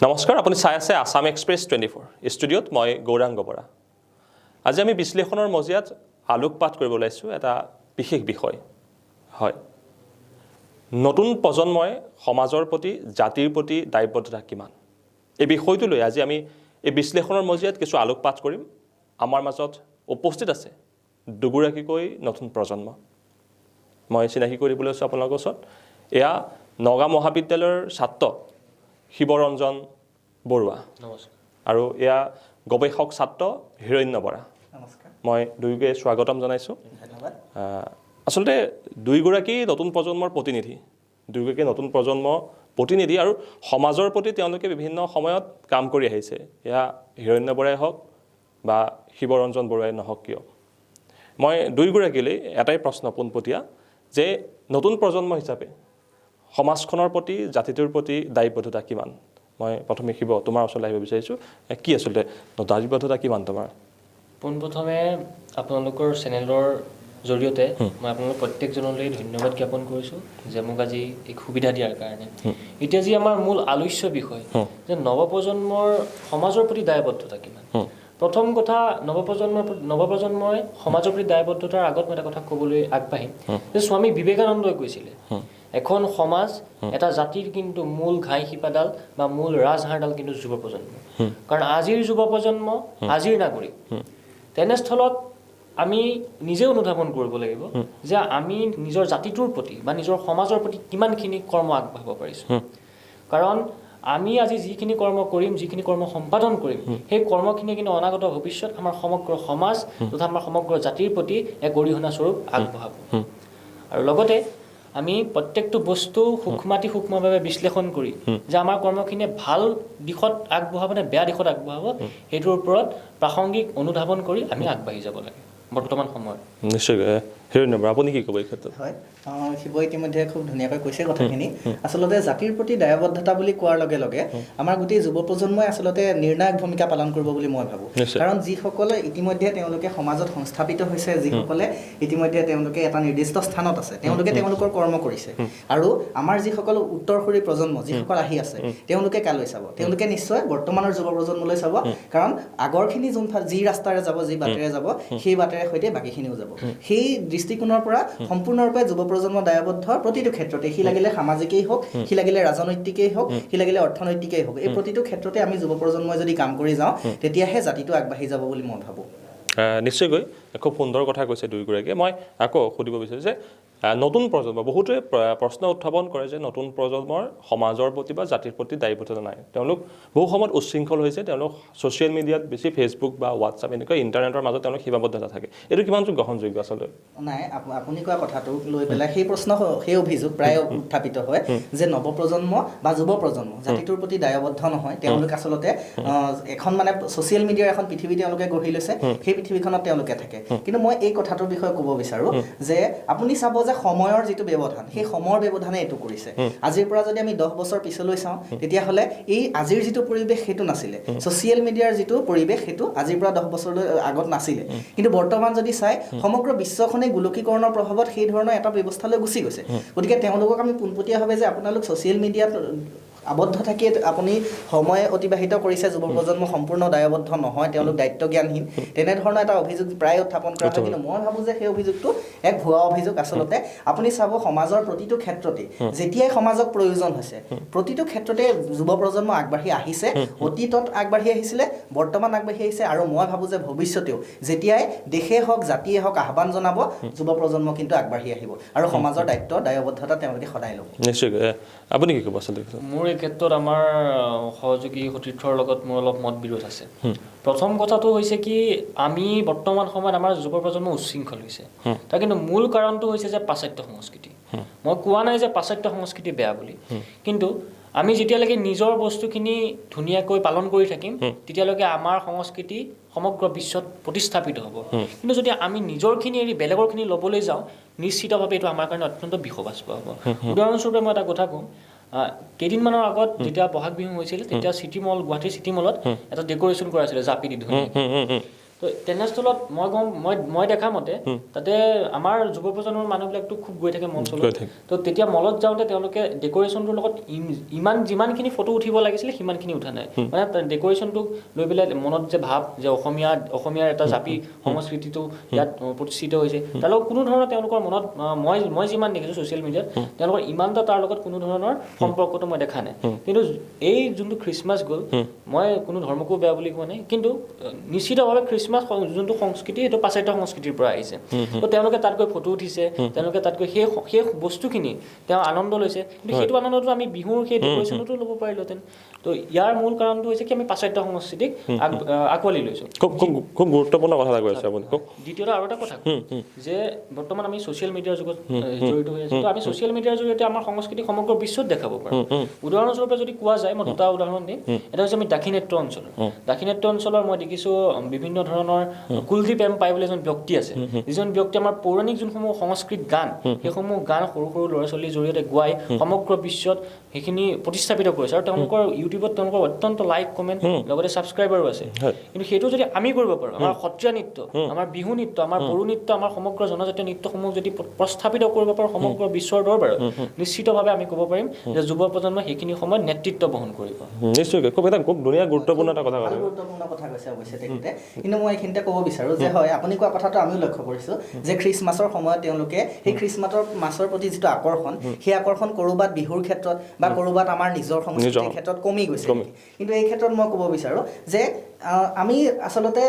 নমস্কাৰ, আপুনি চাই আছে আসাম এক্সপ্ৰেছ 24 ষ্টুডিঅ'ত মই গৌৰাংগ বৰা। আজি আমি বিশ্লেষণৰ মজিয়াত আলোকপাত কৰিব ওলাইছোঁ এটা বিশেষ বিষয়। হয়, নতুন প্ৰজন্মই সমাজৰ প্ৰতি জাতিৰ প্ৰতি দায়বদ্ধতা কিমান, এই বিষয়টো লৈ আজি আমি এই বিশ্লেষণৰ মজিয়াত কিছু আলোকপাত কৰিম। আমাৰ মাজত উপস্থিত আছে দুগৰাকীকৈ নতুন প্ৰজন্ম। মই চিনাকি কৰি দিবলৈ আছোঁ আপোনালোকৰ ওচৰত। এয়া নগাঁও মহাবিদ্যালয়ৰ ছাত্ৰ শিৱৰঞ্জন বৰুৱা আৰু এয়া গৱেষক ছাত্ৰ হিৰণ্য বৰা। মই দুয়োকে স্বাগতম জনাইছোঁ। আচলতে দুয়োগৰাকী নতুন প্ৰজন্মৰ প্ৰতিনিধি, দুয়োগৰাকী নতুন প্ৰজন্ম প্ৰতিনিধি আৰু সমাজৰ প্ৰতি তেওঁলোকে বিভিন্ন সময়ত কাম কৰি আহিছে। এয়া হিৰণ্য বৰাই হওক বা শিৱৰঞ্জন বৰুৱাই নহওক কিয়, মই দুয়োগৰাকীলৈ এটাই প্ৰশ্ন পোনপটীয়া যে নতুন প্ৰজন্ম হিচাপে সমাজখনৰ প্ৰতি জাতিটোৰ প্ৰতি দায়বদ্ধতা কিমান। মই প্ৰথমে শিৱ তোমাৰ ওচৰলৈ আহিব বিচাৰিছোঁ। কি আচলতে দায়বদ্ধতা কিমান তোমাৰ? পোনপ্ৰথমে আপোনালোকৰ চেনেলৰ জৰিয়তে মই আপোনালোক প্ৰত্যেকজনলৈ ধন্যবাদ জ্ঞাপন কৰিছোঁ যে মোক আজি এই সুবিধা দিয়াৰ কাৰণে। এতিয়া যি আমাৰ মূল আলোচ্য বিষয় যে নৱপ্ৰজন্মৰ সমাজৰ প্ৰতি দায়বদ্ধতা কিমান। প্ৰথম কথা, নৱপ্ৰজন্মই সমাজৰ প্ৰতি দায়বদ্ধতাৰ আগত মই এটা কথা ক'বলৈ আগবাঢ়িম যে স্বামী বিবেকানন্দই কৈছিলে এখন সমাজ এটা জাতিৰ কিন্তু মূল ঘাই শিপাডাল বা মূল ৰাজহাড়ডাল কিন্তু যুৱ প্ৰজন্ম। কাৰণ আজিৰ যুৱ প্ৰজন্ম আজিৰ নাগৰিক। তেনেস্থলত আমি নিজে অনুধাৱন কৰিব লাগিব যে আমি নিজৰ জাতিটোৰ প্ৰতি বা নিজৰ সমাজৰ প্ৰতি কিমানখিনি কৰ্ম আগবাঢ়িব পাৰিছোঁ। কাৰণ আমি আজি যিখিনি কৰ্ম কৰিম, যিখিনি কৰ্ম সম্পাদন কৰিম, সেই কৰ্মখিনি কিন্তু অনাগত ভৱিষ্যত আমাৰ সমগ্ৰ সমাজ তথা আমাৰ সমগ্ৰ জাতিৰ প্ৰতি এক অৰিহণা স্বৰূপ আগবঢ়াব। আৰু লগতে আমি প্ৰত্যেকটো বস্তু সূক্ষ্মভাৱে বিশ্লেষণ কৰি যে আমাৰ কৰ্মখিনিয়ে ভাল দিশত আগবঢ়াব নে বেয়া দিশত আগবঢ়াব, সেইটোৰ ওপৰত প্ৰাসংগিক অনুধাৱন কৰি আমি আগবাঢ়ি যাব লাগে বৰ্তমান সময়ত। নিশ্চয়। হিৰণ্য বৰা, আপুনি কি ক'ব এই ক্ষেত্ৰত? হয়, শিৱ ইতিমধ্যে খুব ধুনীয়াকৈ কৈছে কথাখিনি। আচলতে জাতিৰ প্ৰতি দায়বদ্ধতা বুলি কোৱাৰ লগে লগে আমাৰ গোটেই যুৱ প্ৰজন্মই আচলতে নিৰ্ণায়ক ভূমিকা পালন কৰিব বুলি মই ভাবোঁ। কাৰণ যিসকলে ইতিমধ্যে তেওঁলোকে সমাজত সংস্থাপিত হৈছে, যিসকলে ইতিমধ্যে তেওঁলোকে এটা নিৰ্দিষ্ট স্থানত আছে, তেওঁলোকে তেওঁলোকৰ কৰ্ম কৰিছে। আৰু আমাৰ যিসকল উত্তৰসূৰী প্ৰজন্ম যিসকল আহি আছে, তেওঁলোকে কালৈ চাব? তেওঁলোকে নিশ্চয় বৰ্তমানৰ যুৱ প্ৰজন্মলৈ চাব। কাৰণ আগৰখিনি যি ৰাস্তাৰে যাব, যি বাটেৰে যাব, সেই বাটেৰে সৈতে বাকীখিনিও যাব। সেই দৃষ্টিকোণৰ পৰা সম্পূৰ্ণৰূপে যুৱ প্ৰজন্ম দায়বদ্ধ প্ৰতিটো ক্ষেত্ৰতে। সি লাগিলে সামাজিকেই হওক, সি লাগিলে ৰাজনৈতিকেই হওক, সি লাগিলে অৰ্থনৈতিকেই হওক, এই প্ৰতিটো ক্ষেত্ৰতে আমি যুৱ প্ৰজন্মই যদি কাম কৰি যাওঁ, তেতিয়াহে জাতিটো আগবাঢ়ি যাব বুলি মই ভাবোঁ। নিশ্চয়কৈ খুব সুন্দৰ কথা কৈছে দুয়োগৰাকীয়ে। মই আকৌ সুধিব বিচাৰোঁ যে নতুন প্ৰজন্ম, বহুতে প্ৰশ্ন উত্থাপন কৰে যে নতুন প্ৰজন্মৰ সমাজৰ প্ৰতি বা জাতিৰ প্ৰতি দায়বদ্ধতা নাই। তেওঁলোক বহু সময়ত উচ্ছৃংখল হৈছে, তেওঁলোক ছ'চিয়েল মিডিয়াত বেছি ফেচবুক বা হোৱাটছআপ এনেকুৱা ইণ্টাৰনেটৰ মাজত তেওঁলোক সীমাবদ্ধতা থাকে। এইটো কিমানটো গ্ৰহণযোগ্য আচলতে? নাই, আপুনি কোৱা কথাটোক লৈ পেলাই সেই অভিযোগ প্ৰায় উত্থাপিত হয় যে নৱপ্ৰজন্ম বা যুৱ প্ৰজন্ম জাতিটোৰ প্ৰতি দায়বদ্ধ নহয়। তেওঁলোক আচলতে এখন মানে ছ'চিয়েল মিডিয়াৰ এখন পৃথিৱী তেওঁলোকে গঢ়ি লৈছে, সেই পৃথিৱীখনত তেওঁলোকে থাকে। কিন্তু মই এই কথাটোৰ বিষয়ে ক'ব বিচাৰোঁ যে আপুনি চাব যে সময়ৰ যিটো ব্যৱধান, সেই সময়ৰ ব্যৱধানে এইটো কৰিছে। আজিৰ পৰা যদি আমি 10 বছৰ পিছলৈ চাওঁ, তেতিয়াহ'লে এই আজিৰ যিটো পৰিৱেশ সেইটো নাছিলে। ছ'চিয়েল মিডিয়াৰ যিটো পৰিৱেশ সেইটো আজিৰ পৰা 10 বছৰলৈ আগত নাছিলে। কিন্তু বৰ্তমান যদি চাই, সমগ্ৰ বিশ্বখনেই গোলকীকৰণৰ প্ৰভাৱত সেই ধৰণৰ এটা ব্যৱস্থালৈ গুচি গৈছে। গতিকে তেওঁলোকক আমি পোনপটীয়াভাৱে যে আপোনালোক ছ'চিয়েল মিডিয়াত আবদ্ধ থাকি আপুনি সময় অতিবাহিত কৰিছে, যুৱ প্ৰজন্ম সম্পূৰ্ণ দায়বদ্ধ নহয়, তেওঁলোক দায়িত্ব জ্ঞানহীন, তেনেধৰণৰ এটা অভিযোগ প্ৰায় উত্থাপন কৰা হয়। কিন্তু মই ভাবোঁ যে সেই অভিযোগটো এক ভুৱা অভিযোগ। আচলতে আপুনি চাব, সমাজৰ প্ৰতিটো ক্ষেত্ৰতে যেতিয়াই সমাজক প্ৰয়োজন হৈছে, প্ৰতিটো ক্ষেত্ৰতে যুৱ প্ৰজন্ম আগবাঢ়ি আহিছে। অতীতত আগবাঢ়ি আহিছিলে, বৰ্তমান আগবাঢ়ি আহিছে, আৰু মই ভাবোঁ যে ভৱিষ্যতেও যেতিয়াই দেশে হওক জাতিয়ে হওক আহ্বান জনাব, যুৱ প্ৰজন্ম কিন্তু আগবাঢ়ি আহিব আৰু সমাজৰ দায়বদ্ধতা তেওঁলোকে সদায় ল'ব। নিশ্চয়কৈ। আপুনি কি ক'ব আচলতে? মোৰ এই ক্ষেত্ৰত আমাৰ সহযোগী সতীৰ্থৰ লগত মোৰ অলপ মত বিৰোধ আছে। প্ৰথম কথাটো হৈছে কি, আমি বৰ্তমান সময়ত আমাৰ যুৱ প্ৰজন্ম উচ্ছৃংখল হৈছে। তাৰ কিন্তু মূল কাৰণটো হৈছে যে পাশ্চাত্য সংস্কৃতি। মই কোৱা নাই যে পাশ্চাত্য সংস্কৃতি বেয়া বুলি, কিন্তু আমি যেতিয়ালৈকে নিজৰ বস্তুখিনি ধুনীয়াকৈ পালন কৰি থাকিম, তেতিয়ালৈকে আমাৰ সংস্কৃতি সমগ্ৰ বিশ্বত প্ৰতিস্থাপিত হ'ব। কিন্তু যদি আমি নিজৰখিনি এৰি বেলেগৰখিনি ল'বলৈ যাওঁ, নিশ্চিতভাৱে এইটো আমাৰ কাৰণে অত্যন্ত বিষবাস্প হ'ব। উদাহৰণস্বৰূপে মই এটা কথা কওঁ, কেইদিনমানৰ আগত যেতিয়া বহাগ বিহু হৈছিল, তেতিয়া গুৱাহাটীৰ চিটি মলত এটা ডেক'ৰেশ্যন কৰা আছিলে জাপি দি ধুনীয়া। তো তেনেস্থলত মই দেখা মতে তাতে আমাৰ যুৱ প্ৰজন্মৰ মানুহবিলাকতো খুব গৈ থাকে মঞ্চলৈ তো তেতিয়া মলত যাওঁতে তেওঁলোকে ডেক'ৰেশ্যনটোৰ লগত যিমানখিনি ফটো উঠিব লাগিছিলে সিমানখিনি উঠা নাই মানে ডেক'ৰেশ্যনটোক লৈ পেলাই মনত যে ভাৱ যে অসমীয়াৰ এটা জাপি সংস্কৃতিটো ইয়াত প্ৰতিষ্ঠিত হৈছে তাৰ লগত কোনো ধৰণৰ তেওঁলোকৰ মনত মই যিমান দেখিছোঁ ছ'চিয়েল মিডিয়াত তেওঁলোকৰ ইমানটা তাৰ লগত কোনো ধৰণৰ সম্পৰ্কটো মই দেখা নাই কিন্তু এই যোনটো খ্ৰীষ্টমাছ গ'ল মই কোনো ধৰ্মকো বেয়া বুলি কোৱা নাই কিন্তু নিশ্চিতভাৱে খ্ৰীষ্টমাছ যোনটো সংস্কৃতি সেইটো পাশ্চাত্য সংস্কৃতিৰ পৰা আহিছে তো তেওঁলোকে তাত গৈ ফটো উঠিছে তেওঁলোকে তাত গৈ সেই বস্তুখিনি তেওঁ আনন্দ লৈছে কিন্তু সেইটো আনন্দটো আমি বিহুৰ সেই ডেক'ৰেশ্যনতো ল'ব পাৰিলোহেঁতেন তো ইয়াৰ মূল কাৰণটো হৈছে কি আমি পাশ্চাত্য সংস্কৃতিক আঁকোৱালি লৈছোঁ খুব গুৰুত্বপূৰ্ণ কথা এটা কৈছে আপুনি দ্বিতীয়তে আৰু এটা কথা যে বৰ্তমান আমি ছ'চিয়েল মিডিয়াৰ যুগত জড়িত হৈ আছোঁ তো আমি ছ'চিয়েল মিডিয়াৰ জৰিয়তে আমাৰ সংস্কৃতি সমগ্ৰ বিশ্বত দেখাব পাৰোঁ উদাহৰণস্বৰূপে যদি কোৱা যায় মই দুটা উদাহৰণ দিম এটা হৈছে আমি দাক্ষিণাত্য অঞ্চলৰ মই দেখিছোঁ বিভিন্ন ধৰণৰ কুলদীপ এম পাই বুলি এজন ব্যক্তি আছে যিজন ব্যক্তি আমাৰ পৌৰাণিক যোনসমূহ সংস্কৃত গান সেইসমূহ গান সৰু সৰু ল'ৰা ছোৱালীৰ জৰিয়তে গোৱাই সমগ্ৰ বিশ্বত সেইখিনি প্ৰতিস্থাপিত কৰিছে আৰু তেওঁলোকৰ ইউটিউবত তেওঁলোকৰ অত্যন্ত লাইক কমেণ্ট লগতে ছাবস্ক্ৰাইবাৰো আছে কিন্তু সেইটো যদি আমি কৰিব পাৰোঁ আমাৰ সত্ৰীয়া নৃত্য আমাৰ বিহু নৃত্য আমাৰ বড়ো নৃত্য আমাৰ সমগ্ৰ জনজাতীয় নৃত্যসমূহ যদি প্ৰস্থাপিত কৰিব পাৰোঁ সমগ্ৰ বিশ্বৰ দৰবাৰত নিশ্চিতভাৱে আমি ক'ব পাৰিম যে যুৱ প্ৰজন্মই সেইখিনি সময়ত নেতৃত্ব বহন কৰিব নিশ্চয়কৈ খুব ধুনীয়া গুৰুত্বপূৰ্ণ এটা কথা কৈছে অৱশ্যে তেখেতে কিন্তু মই এইখিনিতে ক'ব বিচাৰোঁ যে হয় আপুনি কোৱা কথাটো আমিও লক্ষ্য কৰিছোঁ যে খ্ৰীষ্টমাছৰ সময়ত তেওঁলোকে সেই খ্ৰীষ্টমাছৰ প্ৰতি যিটো আকৰ্ষণ সেই আকৰ্ষণ ক'ৰবাত বিহুৰ ক্ষেত্ৰত বা ক'ৰবাত আমাৰ নিজৰ সংস্কৃতিৰ ক্ষেত্ৰত কমি গৈছে কিন্তু এই ক্ষেত্ৰত মই ক'ব বিচাৰোঁ যে আমি আচলতে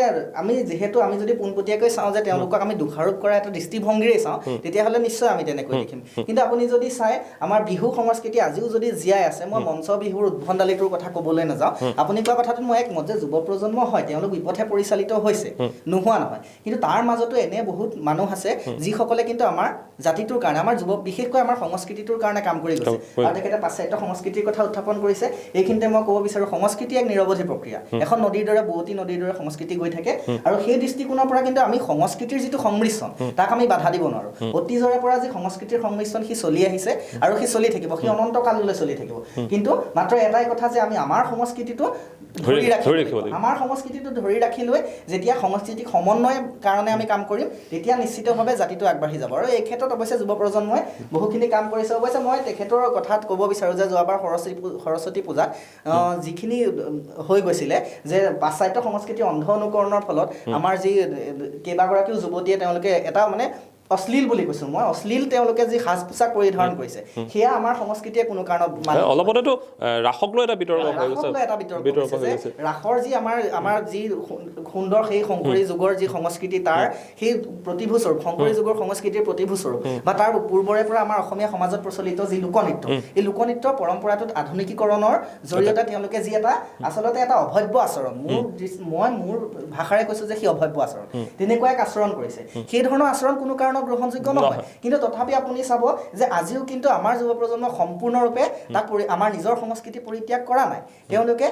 যিহেতু আমি যদি পোনপটীয়াকৈ চাওঁ যে তেওঁলোকক আমি দোষাৰোপ কৰা এটা দৃষ্টিভংগীৰে চাওঁ তেতিয়াহ'লে নিশ্চয় আমি তেনেকৈ দেখিম কিন্তু আপুনি যদি চাই আমাৰ বিহু সংস্কৃতি আজিও যদি জীয়াই আছে মই মঞ্চ বিহুৰ উদ্ভণ্ডালিটোৰ কথা ক'বলৈ নাযাওঁ আপুনি কোৱা কথাটোত মই একমত যে যুৱ প্ৰজন্ম হয় তেওঁলোক বিপথে পৰিচালিত হৈছে নোহোৱা নহয় কিন্তু তাৰ মাজতো এনে বহুত মানুহ আছে যিসকলে কিন্তু আমাৰ জাতিটোৰ কাৰণে আমাৰ বিশেষকৈ আমাৰ সংস্কৃতিটোৰ কাৰণে কাম কৰি গৈছে আৰু তেখেতে পাশ্চাত্য সংস্কৃতিৰ কথা উত্থাপন কৰিছে এইখিনিতে মই ক'ব বিচাৰোঁ সংস্কৃতি এক নিৰৱধি প্ৰক্ৰিয়া এখন নদীৰ দৰে বুৱতী নদীৰ দৰে সংস্কৃতি গৈ থাকে আৰু সেই দৃষ্টিকোণৰ পৰা কিন্তু আমি সংস্কৃতিৰ যিটো সংমিশ্ৰণ তাক আমি বাধা দিব নোৱাৰোঁ অতীজৰে পৰা যি সংস্কৃতিৰ সংমিশ্ৰণ সি চলি আহিছে আৰু সি চলি থাকিব সি অনন্ত কাললৈ চলি থাকিব কিন্তু মাত্ৰ এটাই কথা যে আমি আমাৰ সংস্কৃতিটো ধৰি ৰাখি লৈ যেতিয়া সংস্কৃতিক সমন্বয়ৰ কাৰণে আমি কাম কৰিম তেতিয়া নিশ্চিতভাৱে জাতিটো আগবাঢ়ি যাব আৰু এই ক্ষেত্ৰত অৱশ্যে যুৱ প্ৰজন্মই বহুখিনি কাম কৰিছে অৱশ্যে মই তেখেতৰ কথাত ক'ব বিচাৰোঁ যে যোৱাবাৰ সৰস্বতী পূজাত যিখিনি হৈ গৈছিলে যে পাশ্চাত্য সংস্কৃতিৰ অন্ধ অনুকৰণৰ ফলত আমাৰ যি কেইবাগৰাকীও যুৱতীয়ে তেওঁলোকে এটা মানে অশ্লীল বুলি কৈছোঁ মই অশ্লীল তেওঁলোকে যি সাজ পোছাক পৰিধাৰণ কৰিছে সেয়া আমাৰ সংস্কৃতিয়ে কোনো কাৰণত অলপতেতো ৰাসক লৈ এটা বিতৰ্ক হৈ গৈছে ৰাসৰ যি আমাৰ যি সুন্দৰ সেই শংকৰী যুগৰ যি সংস্কৃতি তাৰ সেই প্ৰতিভূস্বৰূপ শংকৰী যুগৰ সংস্কৃতিৰ প্ৰতিভূস্বৰূপ বা তাৰ পূৰ্বৰে পৰা আমাৰ অসমীয়া সমাজত প্ৰচলিত যি লোকনৃত্য এই লোকনৃত্যৰ পৰম্পৰাটোত আধুনিকীকৰণৰ জৰিয়তে তেওঁলোকে যি এটা আচলতে এটা অভব্য আচৰণ মোৰ ভাষাৰে কৈছোঁ যে সেই অভব্য আচৰণ তেনেকুৱা এক আচৰণ কৰিছে সেই ধৰণৰ আচৰণ কোনো কাৰণত গ্ৰহণযোগ্য নহয় কিন্তু তথাপি আপুনি চাব যে আজিও কিন্তু আমাৰ যুৱ প্ৰজন্ম সম্পূৰ্ণৰূপে তাক আমাৰ নিজৰ সংস্কৃতি পৰিত্যাগ কৰা নাই তেওঁলোকে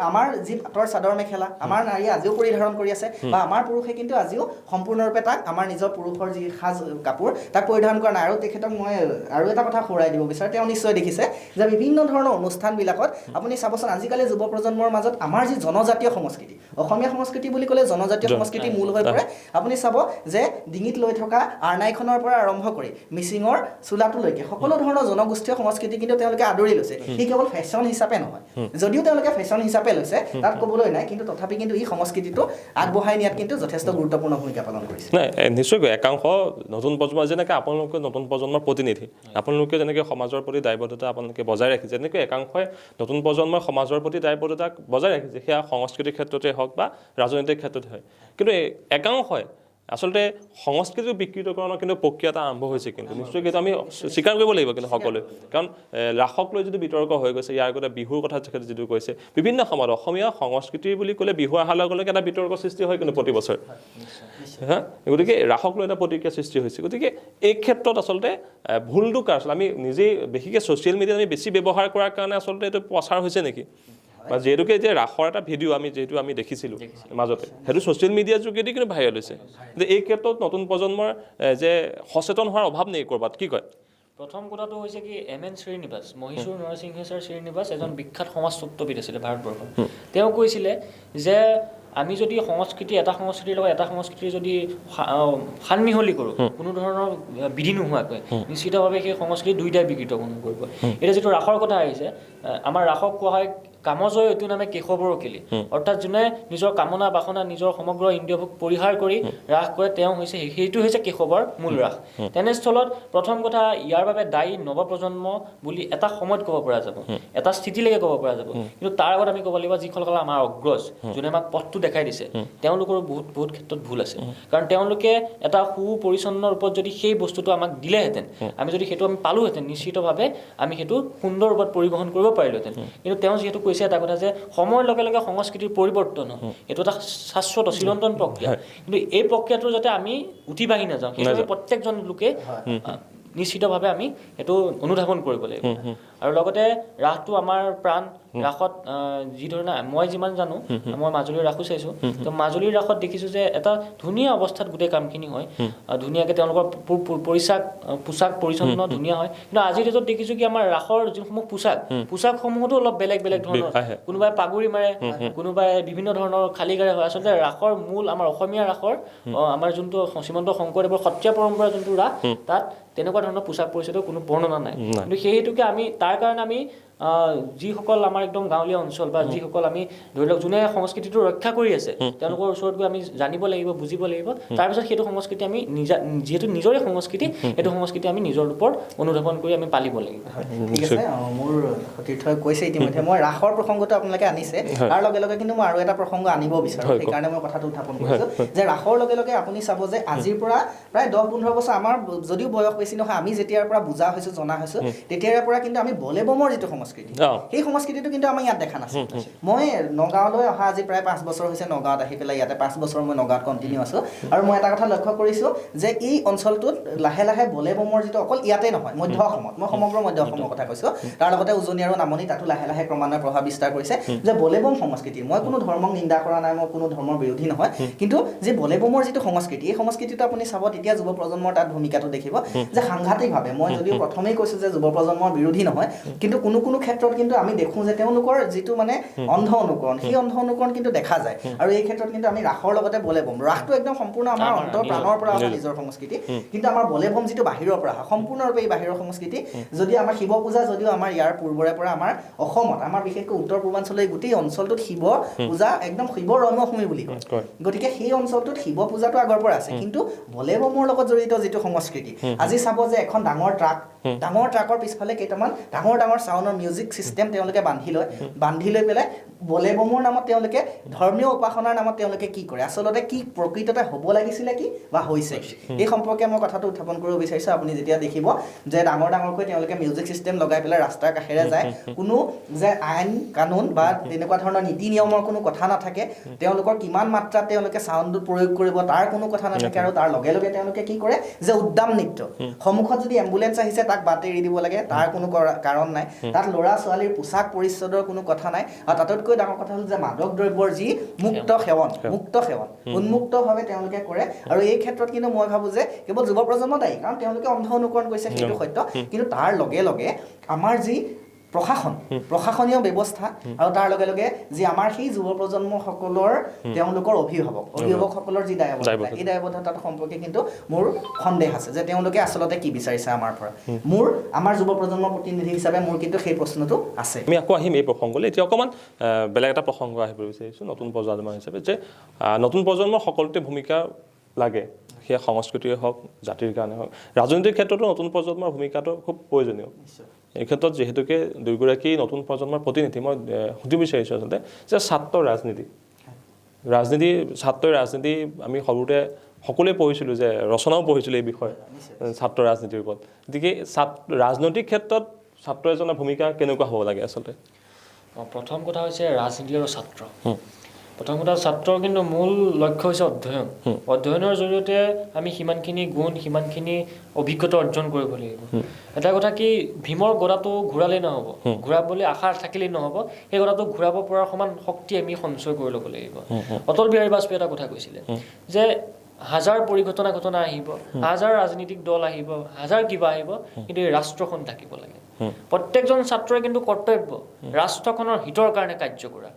আমাৰ যি পাটৰ চাদৰ মেখেলা আমাৰ নাৰীয়ে আজিও পৰিধাৰণ কৰি আছে বা আমাৰ পুৰুষে কিন্তু আজিও সম্পূৰ্ণৰূপে তাক আমাৰ নিজৰ পুৰুষৰ যি সাজ কাপোৰ তাক পৰিধান কৰা নাই আৰু তেখেতক মই আৰু এটা কথা সোঁৱৰাই দিব বিচাৰোঁ তেওঁ নিশ্চয় দেখিছে যে বিভিন্ন ধৰণৰ অনুষ্ঠানবিলাকত আপুনি চাবচোন আজিকালি যুৱ প্ৰজন্মৰ মাজত আমাৰ যি জনজাতীয় সংস্কৃতি অসমীয়া সংস্কৃতি বুলি ক'লে জনজাতীয় সংস্কৃতি মূল হৈ পৰে আপুনি চাব যে ডিঙিত লৈ থকা আৰনাইখনৰ পৰা আৰম্ভ কৰি মিচিঙৰ চোলাটোলৈকে সকলো ধৰণৰ জনগোষ্ঠীয় সংস্কৃতি কিন্তু তেওঁলোকে আদৰি লৈছে সি কেৱল ফেশ্বন হিচাপে নহয় যদিও তেওঁলোকে ফেশ্বন হিচাপে লৈছে তাত ক'বলৈ নাই কিন্তু তথাপি কিন্তু এই সংস্কৃতিটো আগবঢ়াই নিয়াত কিন্তু যথেষ্ট গুৰুত্বপূৰ্ণ ভূমিকা পালন কৰিছে নাই নিশ্চয়কৈ একাংশ নতুন প্ৰজন্ম যেনেকৈ আপোনালোকে নতুন প্ৰজন্মৰ প্ৰতিনিধি আপোনালোকে যেনেকৈ সমাজৰ প্ৰতি দায়বদ্ধতা আপোনালোকে বজাই ৰাখিছে যেনেকৈ একাংশই নতুন প্ৰজন্মৰ সমাজৰ প্ৰতি দায়বদ্ধতাক বজাই ৰাখিছে সেয়া সংস্কৃতিৰ ক্ষেত্ৰতে হওক বা ৰাজনৈতিক ক্ষেত্ৰতে হয় কিন্তু একাংশই আচলতে সংস্কৃতিক বিকৃতকৰণৰ কিন্তু প্ৰক্ৰিয়া এটা আৰম্ভ হৈছে কিন্তু নিশ্চয় কিন্তু আমি স্বীকাৰ কৰিব লাগিব কিন্তু সকলোৱে কাৰণ ৰাসক লৈ যদি বিতৰ্ক হৈ গৈছে ইয়াৰ আগতে বিহুৰ কথা তেখেতে যিটো কৈছে বিভিন্ন সময়ত অসমীয়া সংস্কৃতি বুলি ক'লে বিহু অহাৰ লগে লগে এটা বিতৰ্ক সৃষ্টি হয় কিন্তু প্ৰতি বছৰ গতিকে ৰাসক লৈ এটা প্ৰতিক্ৰিয়া সৃষ্টি হৈছে গতিকে এই ক্ষেত্ৰত আচলতে ভুলটো কাৰ আচলতে আমি নিজেই বিশেষকৈ ছ'চিয়েল মিডিয়া আমি বেছি ব্যৱহাৰ কৰাৰ কাৰণে আচলতে এইটো প্ৰচাৰ হৈছে নেকি বা যিহেতুকে যে ৰাসৰ এটা ভিডিঅ' যিহেতু আমি দেখিছিলোঁ মাজতে সেইটো ছ'চিয়েল মিডিয়াৰ যোগেদি কিন্তু ভাইৰেল হৈছে কিন্তু এই ক্ষেত্ৰত নতুন প্ৰজন্মৰ যে সচেতন হোৱাৰ অভাৱ নেকি ক'ৰবাত কি কয় প্ৰথম কথাটো হৈছে কি এম.এন. শ্ৰীনিবাস মহীশূৰ নৰসিংহেশ্বৰ শ্ৰীনিবাস এজন বিখ্যাত সমাজতত্ত্ববিদ আছিলে ভাৰতবৰ্ষৰ তেওঁ কৈছিলে যে আমি যদি সংস্কৃতি এটা সংস্কৃতিৰ লগত এটা সংস্কৃতিৰ যদি সানমিহলি কৰোঁ কোনো ধৰণৰ বিধি নোহোৱাকৈ নিশ্চিতভাৱে সেই সংস্কৃতি দুয়োটাই বিকৃত কৰিব এতিয়া যিটো ৰাসৰ কথা আহিছে আমাৰ ৰাসক কোৱা হয় কামজয় এইটো নামে কেশৱৰ কেলি অৰ্থাৎ যোনে নিজৰ কামনা বাসনা নিজৰ সমগ্ৰ ইন্দ্ৰিয়ভোগ পৰিহাৰ কৰি ৰাস কৰে তেওঁ হৈছে সেইটো হৈছে কেশৱৰ মূল ৰাস তেনেস্থলত প্ৰথম কথা ইয়াৰ বাবে দায়ী নৱপ্ৰজন্ম বুলি এটা সময়ত ক'ব পৰা যাব এটা স্থিতিলৈকে ক'ব পৰা যাব কিন্তু তাৰ আগত আমি ক'ব লাগিব যিসকল আমাৰ অগ্ৰজ যোনে আমাক পথটো দেখাই দিছে তেওঁলোকৰো বহুত ক্ষেত্ৰত ভুল আছে কাৰণ তেওঁলোকে এটা সুপৰিচ্ছন্ন ৰূপত যদি সেই বস্তুটো আমাক দিলেহেঁতেন আমি যদি সেইটো আমি পালোহেঁতেন নিশ্চিতভাৱে আমি সেইটো সুন্দৰ ৰূপত পৰিবহণ কৰিব পাৰিলোহেঁতেন কিন্তু তেওঁ যিহেতু কৈছে এটা কথা যে সময়ৰ লগে লগে সংস্কৃতিৰ পৰিৱৰ্তন হয় এইটো এটা শাশ্বত চিৰন্তন প্ৰক্ৰিয়া কিন্তু এই প্ৰক্ৰিয়াটো যাতে আমি উঠি বাঢ়ি নাযাওঁ সেইটো প্ৰত্যেকজন লোকে নিশ্চিতভাৱে আমি এইটো অনুধাৱন কৰিব লাগিব আৰু লগতে ৰাসটো আমাৰ প্ৰাণ ৰাসত যি ধৰণে মই যিমান জানো মই মাজুলীৰ ৰাসো চাইছোঁ তো মাজুলীৰ ৰাসত দেখিছোঁ যে এটা ধুনীয়া অৱস্থাত গোটেই কামখিনি হয় ধুনীয়াকৈ তেওঁলোকৰ পোচাক পৰিচ্ছন্ন ধুনীয়া হয় কিন্তু আজিৰ ডেটত দেখিছোঁ কি আমাৰ ৰাসৰ যিসমূহ পোচাকসমূহতো অলপ বেলেগ ধৰণৰ কোনোবাই পাগুৰি মাৰে কোনোবাই বিভিন্ন ধৰণৰ খালী গাৰে হয় আচলতে ৰাসৰ মূল আমাৰ অসমীয়া ৰাসৰ আমাৰ যোনটো শ্ৰীমন্ত শংকৰদেৱৰ সত্ৰীয়া পৰম্পৰা যোনটো ৰাস তাত তেনেকুৱা ধৰণৰ পোচাক পৰিচ্ছদৰ কোনো বৰ্ণনা নাই কিন্তু সেই হেতুকে আমি তাৰ কাৰণে আমি যিসকল আমাৰ একদম গাঁৱলীয়া অঞ্চল বা যিসকল আমি ধৰি লওক যোনে সংস্কৃতিটো ৰক্ষা কৰি আছে তেওঁলোকৰ ওচৰত গৈ আমি জানিব লাগিব বুজিব লাগিব তাৰপিছত সেইটো সংস্কৃতি আমি যিহেতু নিজৰে সংস্কৃতি সেইটো সংস্কৃতি আমি নিজৰ ওপৰত অনুধাৱন কৰি আমি পালিব লাগিব ঠিক আছে মোৰ সতীৰ্থই কৈছে ইতিমধ্যে মই ৰাসৰ প্ৰসংগটো আপোনালোকে আনিছে তাৰ লগে লগে কিন্তু মই আৰু এটা প্ৰসংগ আনিব বিচাৰোঁ সেইকাৰণে মই কথাটো উত্থাপন কৰিছোঁ যে ৰাসৰ লগে লগে আপুনি চাব যে আজিৰ পৰা প্ৰায় 10-15 বছৰ আমাৰ যদিও বয়স বেছি নহয় আমি যেতিয়াৰ পৰা বুজা হৈছোঁ জনা হৈছোঁ তেতিয়াৰ পৰা কিন্তু আমি বলে বমৰ যিটো সংস্কৃতি সেই সংস্কৃতিটো কিন্তু আমি ইয়াত দেখা নাছিলোঁ মই নগাঁৱলৈ অহা আজি প্ৰায় 5 বছৰ হৈছে নগাঁৱত আহি পেলাই ইয়াতে 5 বছৰ মই নগাঁৱত কণ্টিনিউ আছোঁ আৰু মই এটা কথা লক্ষ্য কৰিছোঁ যে এই অঞ্চলটোত লাহে লাহে বলে বমৰ যিটো অকল ইয়াতে নহয় মধ্য অসমত মই সমগ্ৰ মধ্য অসমৰ কথা কৈছোঁ তাৰ লগতে উজনি আৰু নামনি তাতো লাহে লাহে ক্ৰমান্বয়ে প্ৰভাৱ বিস্তাৰ কৰিছে যে বলে বম সংস্কৃতি মই কোনো ধৰ্মক নিন্দা কৰা নাই মই কোনো ধৰ্মৰ বিৰোধী নহয় কিন্তু যে বলে বমৰ যিটো সংস্কৃতি এই সংস্কৃতিটো আপুনি চাব তেতিয়া যুৱ প্ৰজন্মৰ তাত ভূমিকাটো দেখিব যে সাংঘাতিকভাৱে মই যদিও প্ৰথমেই কৈছোঁ যে যুৱ প্ৰজন্মৰ বিৰোধী নহয় কিন্তু কোনো ক্ষেত্ৰত কিন্তু আমি দেখোঁ যে তেওঁলোকৰ যিটো মানে অন্ধ অনুকৰণ সেই অন্ধ অনুকৰণ কিন্তু দেখা যায় আৰু এই ক্ষেত্ৰত কিন্তু আমি ৰাসৰ লগতে বলে বম ৰাসটো একদম সম্পূৰ্ণ আমাৰ অন্তৰ প্ৰাণৰ পৰা অহা নিজৰ সংস্কৃতি কিন্তু আমাৰ বলে বম যিটো বাহিৰৰ পৰা অহা সম্পূৰ্ণৰূপে এই বাহিৰৰ সংস্কৃতি যদি আমাৰ শিৱ পূজা যদিও আমাৰ ইয়াৰ পূৰ্বৰে পৰা আমাৰ অসমত আমাৰ বিশেষকৈ উত্তৰ পূৰ্বাঞ্চলৰ গোটেই অঞ্চলটোত শিৱ পূজা একদম শিৱ ৰম্যভূমি বুলি কয় গতিকে সেই অঞ্চলটোত শিৱ পূজাটো আগৰ পৰা আছে কিন্তু বলে বমৰ লগত জড়িত যিটো সংস্কৃতি আজি চাব যে এখন ডাঙৰ ট্ৰাকৰ পিছফালে কেইটামান ডাঙৰ চাউণ্ডৰ মিউজিক চিষ্টেম তেওঁলোকে বান্ধি লৈ পেলাই বলে বমৰ নামত তেওঁলোকে ধৰ্মীয় উপাসনাৰ নামত তেওঁলোকে কি কৰে আচলতে কি প্ৰকৃততে হ'ব লাগিছিলে কি বা হৈছে এই সম্পৰ্কে মই কথাটো উত্থাপন কৰিব বিচাৰিছোঁ আপুনি যেতিয়া দেখিব যে ডাঙৰকৈ তেওঁলোকে মিউজিক চিষ্টেম লগাই পেলাই ৰাস্তাৰ কাষেৰে যায় কোনো যে আইন কানুন বা তেনেকুৱা ধৰণৰ নীতি নিয়মৰ কোনো কথা নাথাকে তেওঁলোকৰ কিমান মাত্ৰাত তেওঁলোকে চাউণ্ডটো প্ৰয়োগ কৰিব তাৰ কোনো কথা নাথাকে আৰু তাৰ লগে লগে তেওঁলোকে কি কৰে যে উদ্দাম নৃত্য সন্মুখত যদি এম্বুলেঞ্চ আহিছে তাক বাট এৰি দিব লাগে তাৰ কোনো কাৰণ নাই তাত ল'ৰা ছোৱালীৰ পোচাক পৰিচ্ছদৰ কোনো কথা নাই আৰু তাতকৈ ডাঙৰ কথা হ'ল যে মাদক দ্ৰব্যৰ যি মুক্ত সেৱন উন্মুক্তভাৱে তেওঁলোকে কৰে আৰু এই ক্ষেত্ৰত কিন্তু মই ভাবোঁ যে কেৱল যুৱ প্ৰজন্ম দায়ী কাৰণ তেওঁলোকে অন্ধ অনুকৰণ কৰিছে সেইটো সত্য কিন্তু তাৰ লগে লগে আমাৰ যি প্ৰশাসনীয় ব্যৱস্থা আৰু তাৰ লগে লগে যি আমাৰ সেই যুৱ প্ৰজন্মসকলৰ তেওঁলোকৰ অভিভাৱকসকলৰ যি দায়বদ্ধতা এই দায়বদ্ধতাৰ সম্পৰ্কে কিন্তু মোৰ সন্দেহ আছে যে তেওঁলোকে আচলতে কি বিচাৰিছে আমাৰ পৰা আমাৰ যুৱ প্ৰজন্মৰ প্ৰতিনিধি হিচাপে মোৰ কিন্তু সেই প্ৰশ্নটো আছে আমি আকৌ আহিম এই প্ৰসংগলৈ এতিয়া অকণমান বেলেগ এটা প্ৰসংগ আহিব বিচাৰিছোঁ নতুন প্ৰজন্ম হিচাপে যে নতুন প্ৰজন্মৰ সকলোতে ভূমিকা লাগে সেয়া সংস্কৃতিয়ে হওক জাতিৰ কাৰণে হওক ৰাজনীতিৰ ক্ষেত্ৰতো নতুন প্ৰজন্মৰ ভূমিকাটো খুব প্ৰয়োজনীয় এই ক্ষেত্ৰত যিহেতুকে দুয়োগৰাকী নতুন প্ৰজন্মৰ প্ৰতিনিধি মই সুধিব বিচাৰিছোঁ আচলতে যে ছাত্ৰৰ ৰাজনীতি আমি সৰুতে সকলোৱে পঢ়িছিলোঁ যে ৰচনাও পঢ়িছিলোঁ এই বিষয়ে ছাত্ৰ ৰাজনীতিৰ ওপৰত গতিকে ৰাজনৈতিক ক্ষেত্ৰত ছাত্ৰ এজনৰ ভূমিকা কেনেকুৱা হ'ব লাগে আচলতে প্ৰথম কথা হৈছে ৰাজনীতি আৰু ছাত্ৰ প্ৰথম কথা ছাত্ৰৰ কিন্তু মূল লক্ষ্য হৈছে অধ্যয়নৰ জৰিয়তে আমি সিমানখিনি গুণ সিমানখিনি অভিজ্ঞতা অৰ্জন কৰিব লাগিব এটা কথা কি ভীমৰ গদাটো ঘূৰালেই নহ'ব ঘূৰাবলৈ আশা থাকিলেই নহ'ব সেই গদাটো ঘূৰাব পৰাৰ সমান শক্তি আমি সঞ্চয় কৰি ল'ব লাগিব অটল বিহাৰী বাজপেয়ীয়ে এটা কথা কৈছিলে যে হাজাৰ ঘটনা আহিব, হাজাৰ ৰাজনীতিক দল আহিব, হাজাৰ কিবা আহিব, কিন্তু এই ৰাষ্ট্ৰখন থাকিব লাগে। প্ৰত্যেকজন ছাত্ৰই কিন্তু কৰ্তব্য ৰাষ্ট্ৰখনৰ হিতৰ কাৰণে কাৰ্য কৰা।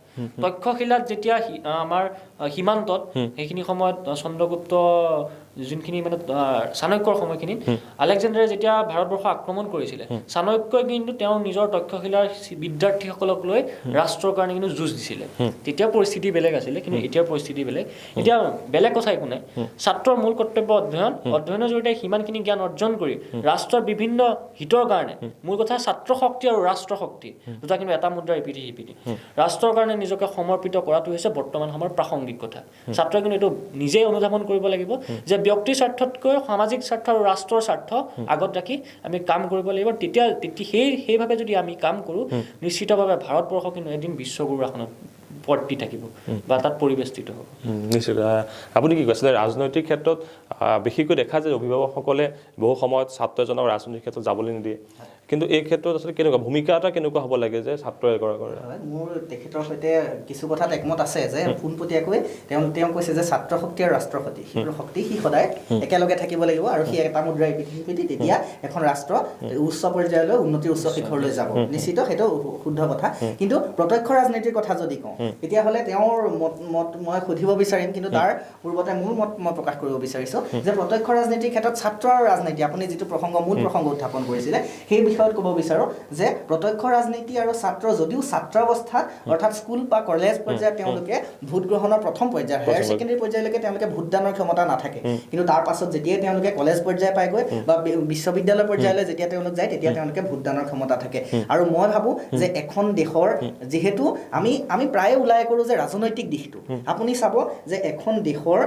তক্ষশিলাত যেতিয়া আমাৰ সীমান্তত সেইখিনি সময়ত চন্দ্ৰগুপ্ত যোনখিনি মানে চাণক্যৰ সময়খিনিত আলেকজেণ্ডাৰে যেতিয়া ভাৰতবৰ্ষ আক্ৰমণ কৰিছিলে, চাণক্যই কিন্তু তেওঁৰ নিজৰ তক্ষশিলাৰ বিদ্যাৰ্থীসকলক লৈ ৰাষ্ট্ৰৰ কাৰণে কিন্তু যুঁজ দিছিলে। তেতিয়া পৰিস্থিতি বেলেগ আছিলে, কিন্তু এতিয়াৰ পৰিস্থিতি বেলেগ। এতিয়া বেলেগ কথা একো নাই, ছাত্ৰৰ মূল কৰ্তব্য অধ্যয়নৰ জৰিয়তে সিমানখিনি জ্ঞান অৰ্জন কৰি ৰাষ্ট্ৰৰ বিভিন্ন হিতৰ কাৰণে, মূল কথা ছাত্ৰ শক্তি আৰু ৰাষ্ট্ৰ শক্তি দুটা কিন্তু এটা মুদ্ৰাৰ ইপিঠি সিপিঠি। ৰাষ্ট্ৰৰ কাৰণে নিজকে সমৰ্পিত কৰাটো হৈছে বৰ্তমান সময়ৰ প্ৰাসংগিক কথা। ছাত্ৰই কিন্তু এইটো নিজেই অনুধাৱন কৰিব লাগিব যে ব্যক্তিৰ স্বাৰ্থতকৈ সামাজিক স্বাৰ্থ আৰু ৰাষ্ট্ৰৰ স্বাৰ্থ আগত ৰাখি আমি কাম কৰিব লাগিব। তেতিয়া সেইভাৱে যদি আমি কাম কৰোঁ, নিশ্চিতভাৱে ভাৰতবৰ্ষ কিন্তু এদিন বিশ্বগুৰুৰ আসনত পৰ্তি থাকিব বা তাত পৰিৱেষ্টিত হ'ব। নিশ্চয়। আপুনি কি কৈছিলে, ৰাজনৈতিক ক্ষেত্ৰত বিশেষকৈ দেখা যায় অভিভাৱকসকলে বহু সময়ত ছাত্ৰ এজনক ৰাজনৈতিক ক্ষেত্ৰত যাবলৈ নিদিয়ে, কিন্তু এই ক্ষেত্ৰত আচলতে কেনেকুৱা ভূমিকা এটা কেনেকুৱা হ'ব লাগে যে ছাত্ৰ এগৰাকীৰ? মোৰ তেখেতৰ সৈতে কিছু কথাত একমত আছে যে পোনপটীয়াকৈ তেওঁ কৈছে যে ছাত্ৰ শক্তি আৰু ৰাষ্ট্ৰ শক্তি সি সদায় একেলগে থাকিব লাগিব, আৰু সি এটা মুদ্ৰাৰ ইপিঠি তেতিয়া এখন ৰাষ্ট্ৰ উচ্চ পৰ্যায়লৈ উন্নতিৰ উচ্চ শিখৰলৈ যাব। নিশ্চিত, সেইটো শুদ্ধ কথা। কিন্তু প্ৰত্যক্ষ ৰাজনীতিৰ কথা যদি কওঁ, তেতিয়াহ'লে তেওঁৰ মত মই সুধিব বিচাৰিম, কিন্তু তাৰ পূৰ্বতে মোৰ মত মই প্ৰকাশ কৰিব বিচাৰিছোঁ যে প্ৰত্যক্ষ ৰাজনীতিৰ ক্ষেত্ৰত ছাত্ৰ আৰু ৰাজনীতি, আপুনি যিটো মূল প্ৰসংগ উত্থাপন কৰিছিলে সেই বিষয়ত ক'ব বিচাৰোঁ যে প্ৰত্যক্ষ ৰাজনীতি আৰু ছাত্ৰ যদিও ছাত্ৰাৱস্থাত অৰ্থাৎ স্কুল বা কলেজ পৰ্যায়ত তেওঁলোকে ভোট গ্ৰহণৰ প্ৰথম পৰ্যায় হায়াৰ ছেকেণ্ডেৰী পৰ্যায়লৈকে তেওঁলোকে ভোটদানৰ ক্ষমতা নাথাকে, কিন্তু তাৰ পাছত যেতিয়াই তেওঁলোকে কলেজ পৰ্যায় পায়গৈ বা বিশ্ববিদ্যালয় পৰ্যায়লৈ যেতিয়া তেওঁলোক যায়, তেতিয়া তেওঁলোকে ভোটদানৰ ক্ষমতা থাকে। আৰু মই ভাবোঁ যে এখন দেশৰ, যিহেতু আমি প্ৰায়ে ওলাই কৰোঁ যে ৰাজনৈতিক দিশটো, আপুনি চাব যে এখন দেশৰ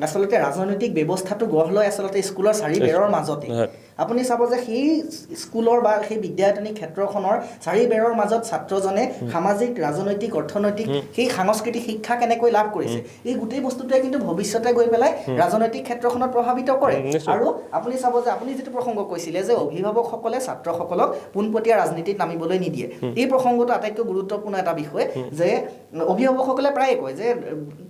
আচলতে ৰাজনৈতিক ব্যৱস্থাটো গঢ় লয় আচলতে স্কুলৰ চাৰি বেৰৰ মাজতে। আপুনি চাব যে সেই স্কুলৰ বা সেই বিদ্যায়তনিক ক্ষেত্ৰখনৰ চাৰি বেৰৰ মাজত ছাত্ৰজনে সামাজিক, ৰাজনৈতিক, অৰ্থনৈতিক সেই সাংস্কৃতিক শিক্ষা কেনেকৈ লাভ কৰিছে, এই গোটেই বস্তুটোৱে কিন্তু ভৱিষ্যতে গৈ পেলাই ৰাজনৈতিক ক্ষেত্ৰখনত প্ৰভাৱিত কৰে। আৰু আপুনি চাব যে আপুনি যিটো প্ৰসংগ কৈছিলে যে অভিভাৱকসকলে ছাত্ৰসকলক পোনপটীয়া ৰাজনীতিত নামিবলৈ নিদিয়ে, এই প্ৰসংগটো আটাইতকৈ গুৰুত্বপূৰ্ণ এটা বিষয় যে অভিভাৱকসকলে প্ৰায়ে কয় যে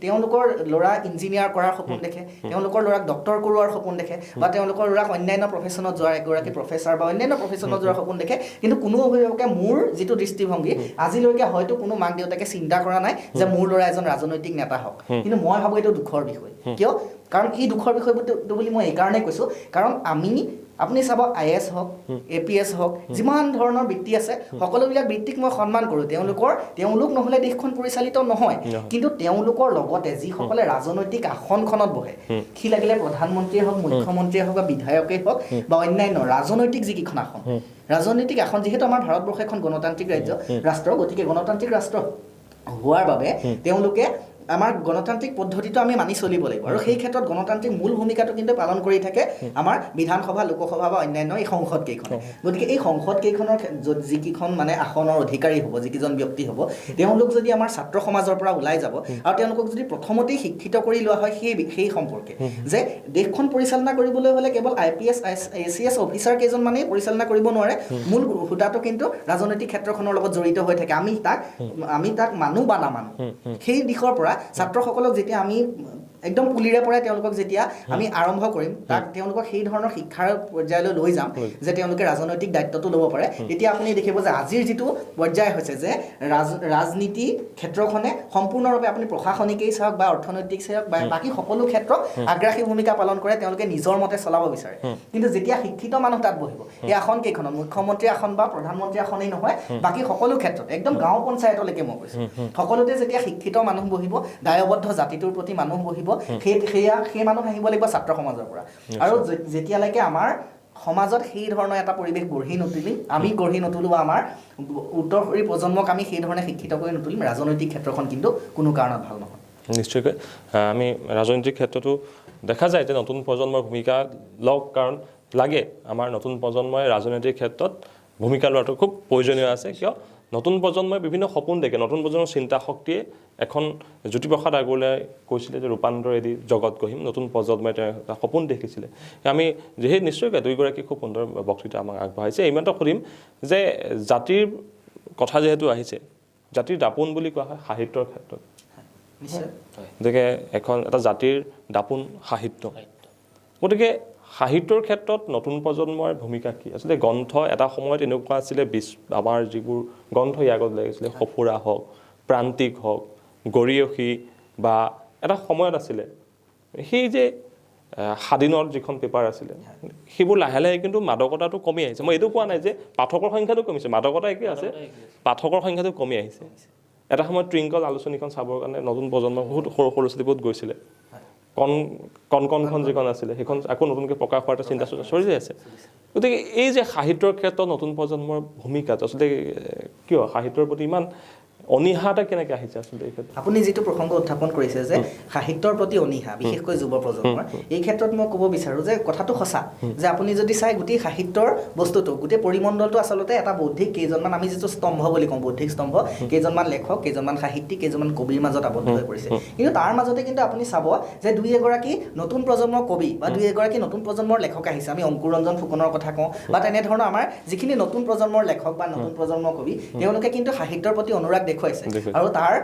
তেওঁলোকৰ ল'ৰা ইঞ্জিনিয়াৰ কৰাৰ সপোন দেখে, তেওঁলোকৰ ল'ৰাক ডক্টৰ কৰোৱাৰ সপোন দেখে, বা তেওঁলোকৰ ল'ৰাক অন্যান্য প্ৰফেশ্যনত যোৱাৰ, এগৰাকী প্ৰফেচাৰ বা অন্যান্য প্ৰফেশ্যনত যোৱাৰ সপোন দেখে, কিন্তু কোনো অভিভাৱকে, মোৰ যিটো দৃষ্টিভংগী, আজিলৈকে হয়তো কোনো মাক দেউতাকে চিন্তা কৰা নাই যে মোৰ ল'ৰা এজন ৰাজনৈতিক নেতা হওক। কিন্তু মই ভাবোঁ এইটো দুখৰ বিষয়। কিয়? কাৰণ এই দুখৰ বিষয় বুলি মই এইকাৰণেই কৈছোঁ, কাৰণ আপুনি চাব IAS হওক, APS হওক, যিমান ধৰণৰ বৃত্তি আছে, সকলোবিলাক বৃত্তিক মই সন্মান কৰোঁ। তেওঁলোক নহ'লে দেশখন পৰিচালিত নহয়, কিন্তু তেওঁলোকৰ লগতে যিসকলে ৰাজনৈতিক আসনখনত বহে, সি লাগিলে প্ৰধানমন্ত্ৰীয়ে হওক, মুখ্যমন্ত্ৰীয়ে হওক বা বিধায়কেই হওক বা অন্যান্য ৰাজনৈতিক যিকেইখন আসন, ৰাজনৈতিক আসন, যিহেতু আমাৰ ভাৰতবৰ্ষ এখন গণতান্ত্ৰিক ৰাষ্ট্ৰ, গতিকে গণতান্ত্ৰিক ৰাষ্ট্ৰ হোৱাৰ বাবে তেওঁলোকে আমাৰ গণতান্ত্ৰিক পদ্ধতিটো আমি মানি চলিব লাগিব, আৰু সেই ক্ষেত্ৰত গণতান্ত্ৰিক মূল ভূমিকাটো কিন্তু পালন কৰি থাকে আমাৰ বিধানসভা, লোকসভা বা অন্যান্য এই সংসদ কেইখনে। গতিকে এই সংসদ কেইখনৰ যিকেইখন মানে আসনৰ অধিকাৰী হ'ব, যিকেইজন ব্যক্তি হ'ব, তেওঁলোক যদি আমাৰ ছাত্ৰ সমাজৰ পৰা ওলাই যাব আৰু তেওঁলোকক যদি প্ৰথমতেই শিক্ষিত কৰি লোৱা হয় সেই সম্পৰ্কে যে দেশখন পৰিচালনা কৰিবলৈ হ'লে কেৱল IPS ACS অফিচাৰ কেইজনমানেই পৰিচালনা কৰিব নোৱাৰে, মূল সূতাটো কিন্তু ৰাজনৈতিক ক্ষেত্ৰখনৰ লগত জড়িত হৈ থাকে। আমি তাক মানো বা নামানো, সেই দিশৰ পৰা ছাত্ৰসকলক যেতিয়া আমি একদম পুলিৰে পৰাই তেওঁলোকক যেতিয়া আমি আৰম্ভ কৰিম, তাক তেওঁলোকক সেই ধৰণৰ শিক্ষাৰ পৰ্যায়লৈ লৈ যাম যে তেওঁলোকে ৰাজনৈতিক দায়িত্বটো ল'ব পাৰে, তেতিয়া আপুনি দেখিব যে আজিৰ যিটো পৰ্যায় হৈছে যে ৰাজনীতি ক্ষেত্ৰখনে সম্পূৰ্ণৰূপে আপুনি প্ৰশাসনিকেই চাওক বা অৰ্থনৈতিক চাওক বা বাকী সকলো ক্ষেত্ৰত আগ্ৰাসী ভূমিকা পালন কৰে, তেওঁলোকে নিজৰ মতে চলাব বিচাৰে। কিন্তু যেতিয়া শিক্ষিত মানুহ তাত বহিব, এই আসন কেইখনত মুখ্যমন্ত্ৰী আসন বা প্ৰধানমন্ত্ৰী আসনেই নহয়, বাকী সকলো ক্ষেত্ৰত একদম গাঁও পঞ্চায়তলৈকে মই কৈছোঁ, সকলোতে যেতিয়া শিক্ষিত মানুহ বহিব, দায়বদ্ধ জাতিটোৰ প্ৰতি মানুহ বহিব, সেই মানুহ আহিব লাগিব ছাত্ৰ সমাজৰ পৰা। আৰু যেতিয়ালৈকে আমাৰ সমাজত সেই ধৰণৰ এটা পৰিৱেশ আমি গঢ়ি নতুলো বা আমাৰ উত্তৰসূৰী প্ৰজন্মক আমি সেই ধৰণে শিক্ষিত কৰি নতুলিম, ৰাজনৈতিক ক্ষেত্ৰখন কিন্তু কোনো কাৰণত ভাল নহয়। নিশ্চয়কৈ আমি ৰাজনৈতিক ক্ষেত্ৰতো দেখা যায় যে নতুন প্ৰজন্মৰ ভূমিকা লওক, কাৰণ লাগে আমাৰ নতুন প্ৰজন্মই ৰাজনৈতিক ক্ষেত্ৰত ভূমিকা লোৱাটো খুব প্ৰয়োজনীয় আছে। কিয়? নতুন প্ৰজন্মই বিভিন্ন সপোন দেখে, নতুন প্ৰজন্মৰ চিন্তা শক্তিয়ে এখন জ্যোতিপ্ৰসাদ আগৰৱালাই কৈছিলে যে ৰূপান্তৰেদি জগত গঢ়িম, নতুন প্ৰজন্মই তেওঁ এটা সপোন দেখিছিলে। আমি যিহেতু নিশ্চয়কৈ দুয়োগৰাকী খুব সুন্দৰ বক্তৃতা আমাক আগবঢ়াইছে। ইমানটো সুধিম যে জাতিৰ কথা যিহেতু আহিছে, জাতিৰ দাপোন বুলি কোৱা হয় সাহিত্যৰ ক্ষেত্ৰত, নিশ্চয় গতিকে এটা জাতিৰ দাপোন সাহিত্য গতিকে সাহিত্যৰ ক্ষেত্ৰত নতুন প্ৰজন্মৰ ভূমিকা কি আচলতে গ্ৰন্থ এটা সময়ত এনেকুৱা আছিলে আমাৰ যিবোৰ গ্ৰন্থ ইয়াৰ আগত লাগিছিলে সফুৰা হওক প্ৰান্তিক হওক গৰিয়সী বা এটা সময়ত আছিলে সেই যে স্বাধীনৰ যিখন পেপাৰ আছিলে সেইবোৰ লাহে লাহে কিন্তু মাদকতাটো কমি আহিছে মই এইটো কোৱা নাই যে পাঠকৰ সংখ্যাটো কমিছে মাদকতা একেই আছে পাঠকৰ সংখ্যাটো কমি আহিছে এটা সময়ত টুইংকল আলোচনীখন চাবৰ কাৰণে নতুন প্ৰজন্মৰ বহুত সৰু সৰু ছোৱালী বহুত গৈছিলে কণখন যিখন আছিলে সেইখন আকৌ নতুনকৈ প্ৰকাশ হোৱাৰ এটা চিন্তা চলি আছে গতিকে এই যে সাহিত্যৰ ক্ষেত্ৰত নতুন প্ৰজন্মৰ ভূমিকাটো আচলতে কিয় সাহিত্যৰ প্ৰতি ইমান অনীহা এটা কেনেকৈ আহিছে আচলতে এই ক্ষেত্ৰত আপুনি যিটো প্ৰসংগ উত্থাপন কৰিছে যে সাহিত্যৰ প্ৰতি অনীহা বিশেষকৈ যুৱ প্ৰজন্মৰ এই ক্ষেত্ৰত মই ক'ব বিচাৰোঁ যে কথাটো সঁচা যে আপুনি যদি চাই গোটেই সাহিত্যৰ বস্তুটো গোটেই পৰিমণ্ডলটো আচলতে এটা বৌদ্ধিক কেইজনমান আমি যিটো স্তম্ভ বুলি কওঁ বৌদ্ধিক স্তম্ভ কেইজনমান লেখক কেইজনমান সাহিত্যিক কেইজনমান কবিৰ মাজত আবদ্ধ হৈ পৰিছে কিন্তু তাৰ মাজতে কিন্তু আপুনি চাব যে দুই এগৰাকী নতুন প্ৰজন্মৰ কবি বা দুই এগৰাকী নতুন প্ৰজন্মৰ লেখক আহিছে আমি অংকুৰ ৰঞ্জন ফুকনৰ কথা কওঁ বা তেনেধৰণৰ আমাৰ যিখিনি নতুন প্ৰজন্মৰ লেখক বা নতুন প্ৰজন্মৰ কবি তেওঁলোকে কিন্তু সাহিত্যৰ প্ৰতি অনুৰাগ দেখুৱাইছে আৰু তাৰ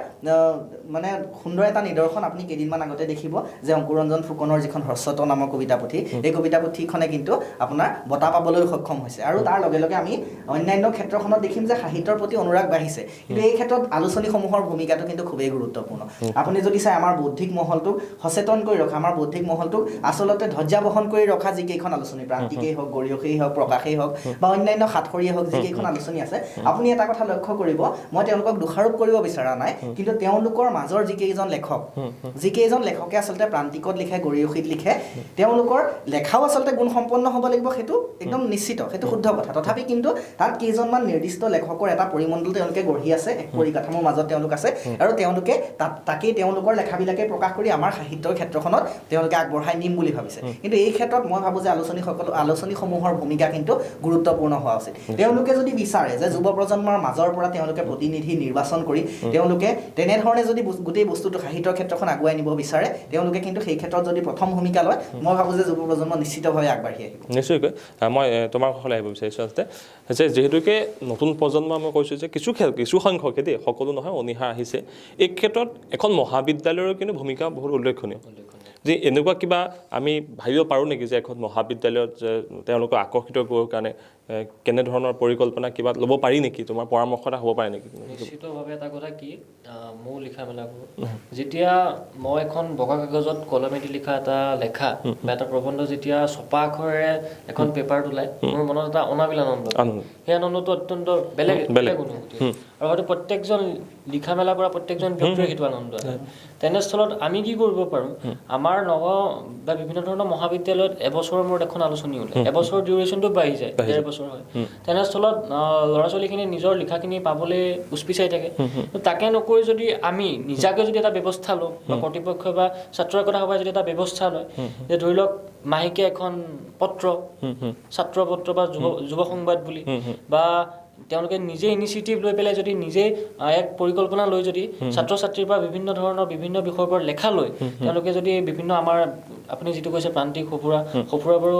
মানে সুন্দৰ এটা নিদৰ্শন আপুনি কেইদিনমান আগতে দেখিব যে অংকুৰ ৰঞ্জন ফুকনৰ যিখন হ্ৰস্বত নামৰ কবিতা পুথি এই কবিতা পুথিখনে কিন্তু আপোনাৰ বঁটা পাবলৈ সক্ষম হৈছে আৰু তাৰ লগে লগে আমি অন্যান্য ক্ষেত্ৰখনত দেখিম যে সাহিত্যৰ প্ৰতি অনুৰাগ বাঢ়িছে কিন্তু এই ক্ষেত্ৰত আলোচনীসমূহৰ ভূমিকাটো কিন্তু খুবেই গুৰুত্বপূৰ্ণ আপুনি যদি চাই আমাৰ বৌদ্ধিক মহলটোক সচেতন কৰি ৰখা আমাৰ বৌদ্ধিক মহলটোক আচলতে ধৈৰ্যবহন কৰি ৰখা যিকেইখন আলোচনী প্ৰান্তিকেই হওক গৰিয়সেই হওক প্ৰকাশেই হওক বা অন্যান্য সাতসৰীয়ে হওক যিকেইখন আলোচনী আছে আপুনি এটা কথা লক্ষ্য কৰিব মই তেওঁলোকক দোষাৰোপ কৰিব বিচৰা নাই কিন্তু তেওঁলোকৰ মাজৰ যিকেইজন লেখকে আচলতে প্ৰান্তিকত লিখে গৰিয়সীত লিখে তেওঁলোকৰ লেখাও আচলতে গুণসম্পন্ন হ'ব লাগিব সেইটো একদম নিশ্চিত সেইটো শুদ্ধ কথা তথাপি কিন্তু তাত কেইজনমান নিৰ্দিষ্ট লেখকৰ এটা পৰিমণ্ডল তেওঁলোকে গঢ়ি আছে এক পৰিকাঠামোৰ মাজত তেওঁলোক আছে আৰু তেওঁলোকে তাকেই তেওঁলোকৰ লেখাবিলাকে প্ৰকাশ কৰি আমাৰ সাহিত্যৰ ক্ষেত্ৰখনত তেওঁলোকে আগবঢ়াই নিম বুলি ভাবিছে কিন্তু এই ক্ষেত্ৰত মই ভাবোঁ যে আলোচনীসমূহৰ ভূমিকা কিন্তু গুৰুত্বপূৰ্ণ হোৱা উচিত তেওঁলোকে যদি বিচাৰে যে যুৱ প্ৰজন্মৰ মাজৰ পৰা তেওঁলোকে প্ৰতিনিধি নিৰ্বাচন কৰি তেওঁলোকে তেনেধৰণে যদি গোটেই বস্তুটো সাহিত্যৰ ক্ষেত্ৰখন আগুৱাই নিব বিচাৰে তেওঁলোকে কিন্তু সেই ক্ষেত্ৰত যদি প্ৰথম ভূমিকা লয় মই ভাবোঁ যে যুৱ প্ৰজন্ম নিশ্চিতভাৱে আগবাঢ়ি আহিব নিশ্চয়কৈ মই তোমাৰ কাষলৈ আহিব বিচাৰিছোঁ আচলতে যে যিহেতুকে নতুন প্ৰজন্ম মই কৈছোঁ যে কিছু সংখ্যকে দেই সকলো নহয় অনীহা আহিছে এই ক্ষেত্ৰত এখন মহাবিদ্যালয়ৰ কিন্তু ভূমিকা বহুত উল্লেখনীয় যে এনেকুৱা কিবা আমি ভাবিব পাৰোঁ নেকি যে এখন মহাবিদ্যালয়ত যে তেওঁলোকক আকৰ্ষিত কৰিবৰ কাৰণে কেনেধৰণৰ পৰিকল্পনা কিবা ল'ব পাৰি নেকি তোমাৰ পৰামৰ্শ এটা হ'ব পাৰে নেকি নিশ্চিতভাৱে এটা কথা কি মোৰ লিখা মেলাবোৰ যেতিয়া মই এখন বগা কাগজত কলমেদি লিখা এটা লেখা বা এটা প্ৰবন্ধ যেতিয়া ছপা আখৰেৰে এখন পেপাৰত ওলায় মোৰ মনত এটা অনাবিল আনন্দ সেই আনন্দটো অত্যন্ত বেলেগ অনুভূতি আৰু হয়তো প্ৰত্যেকজন লিখা মেলা কৰা প্ৰত্যেকজন ব্যক্তিৰ সেইটো আনন্দ আছে তেনেস্থলত আমি কি কৰিব পাৰোঁ আমাৰ বা বিভিন্ন ধৰণৰ মহাবিদ্যালয়ত এবছৰৰ মূৰত এখন আলোচনী ওলায় এবছৰৰ ডিউৰেশ্যনটো বাঢ়ি যায় 1.5 বছৰ হয় তেনেস্থলত ল'ৰা ছোৱালীখিনি নিজৰ লিখাখিনি পাবলৈ উচপিচাই থাকে তাকে নকৰি যদি আমি নিজাকৈ যদি এটা ব্যৱস্থা লওঁ বা কৰ্তৃপক্ষ বা ছাত্ৰ একতা সভাই যদি এটা ব্যৱস্থা লয় যে ধৰি লওক মাহেকীয়া এখন পত্ৰ ছাত্ৰ পত্ৰ বা যুৱ সংবাদ বুলি বা তেওঁলোকে নিজে ইনিচিয়েটিভ লৈ পেলাই যদি নিজে এক পৰিকল্পনা লৈ যদি ছাত্ৰ ছাত্ৰীৰ পৰা বিভিন্ন ধৰণৰ বিভিন্ন বিষয়ৰ পৰা লেখা লৈ তেওঁলোকে যদি বিভিন্ন আমাৰ আপুনি যিটো কৈছে প্ৰান্তিক সফুৰা বাৰু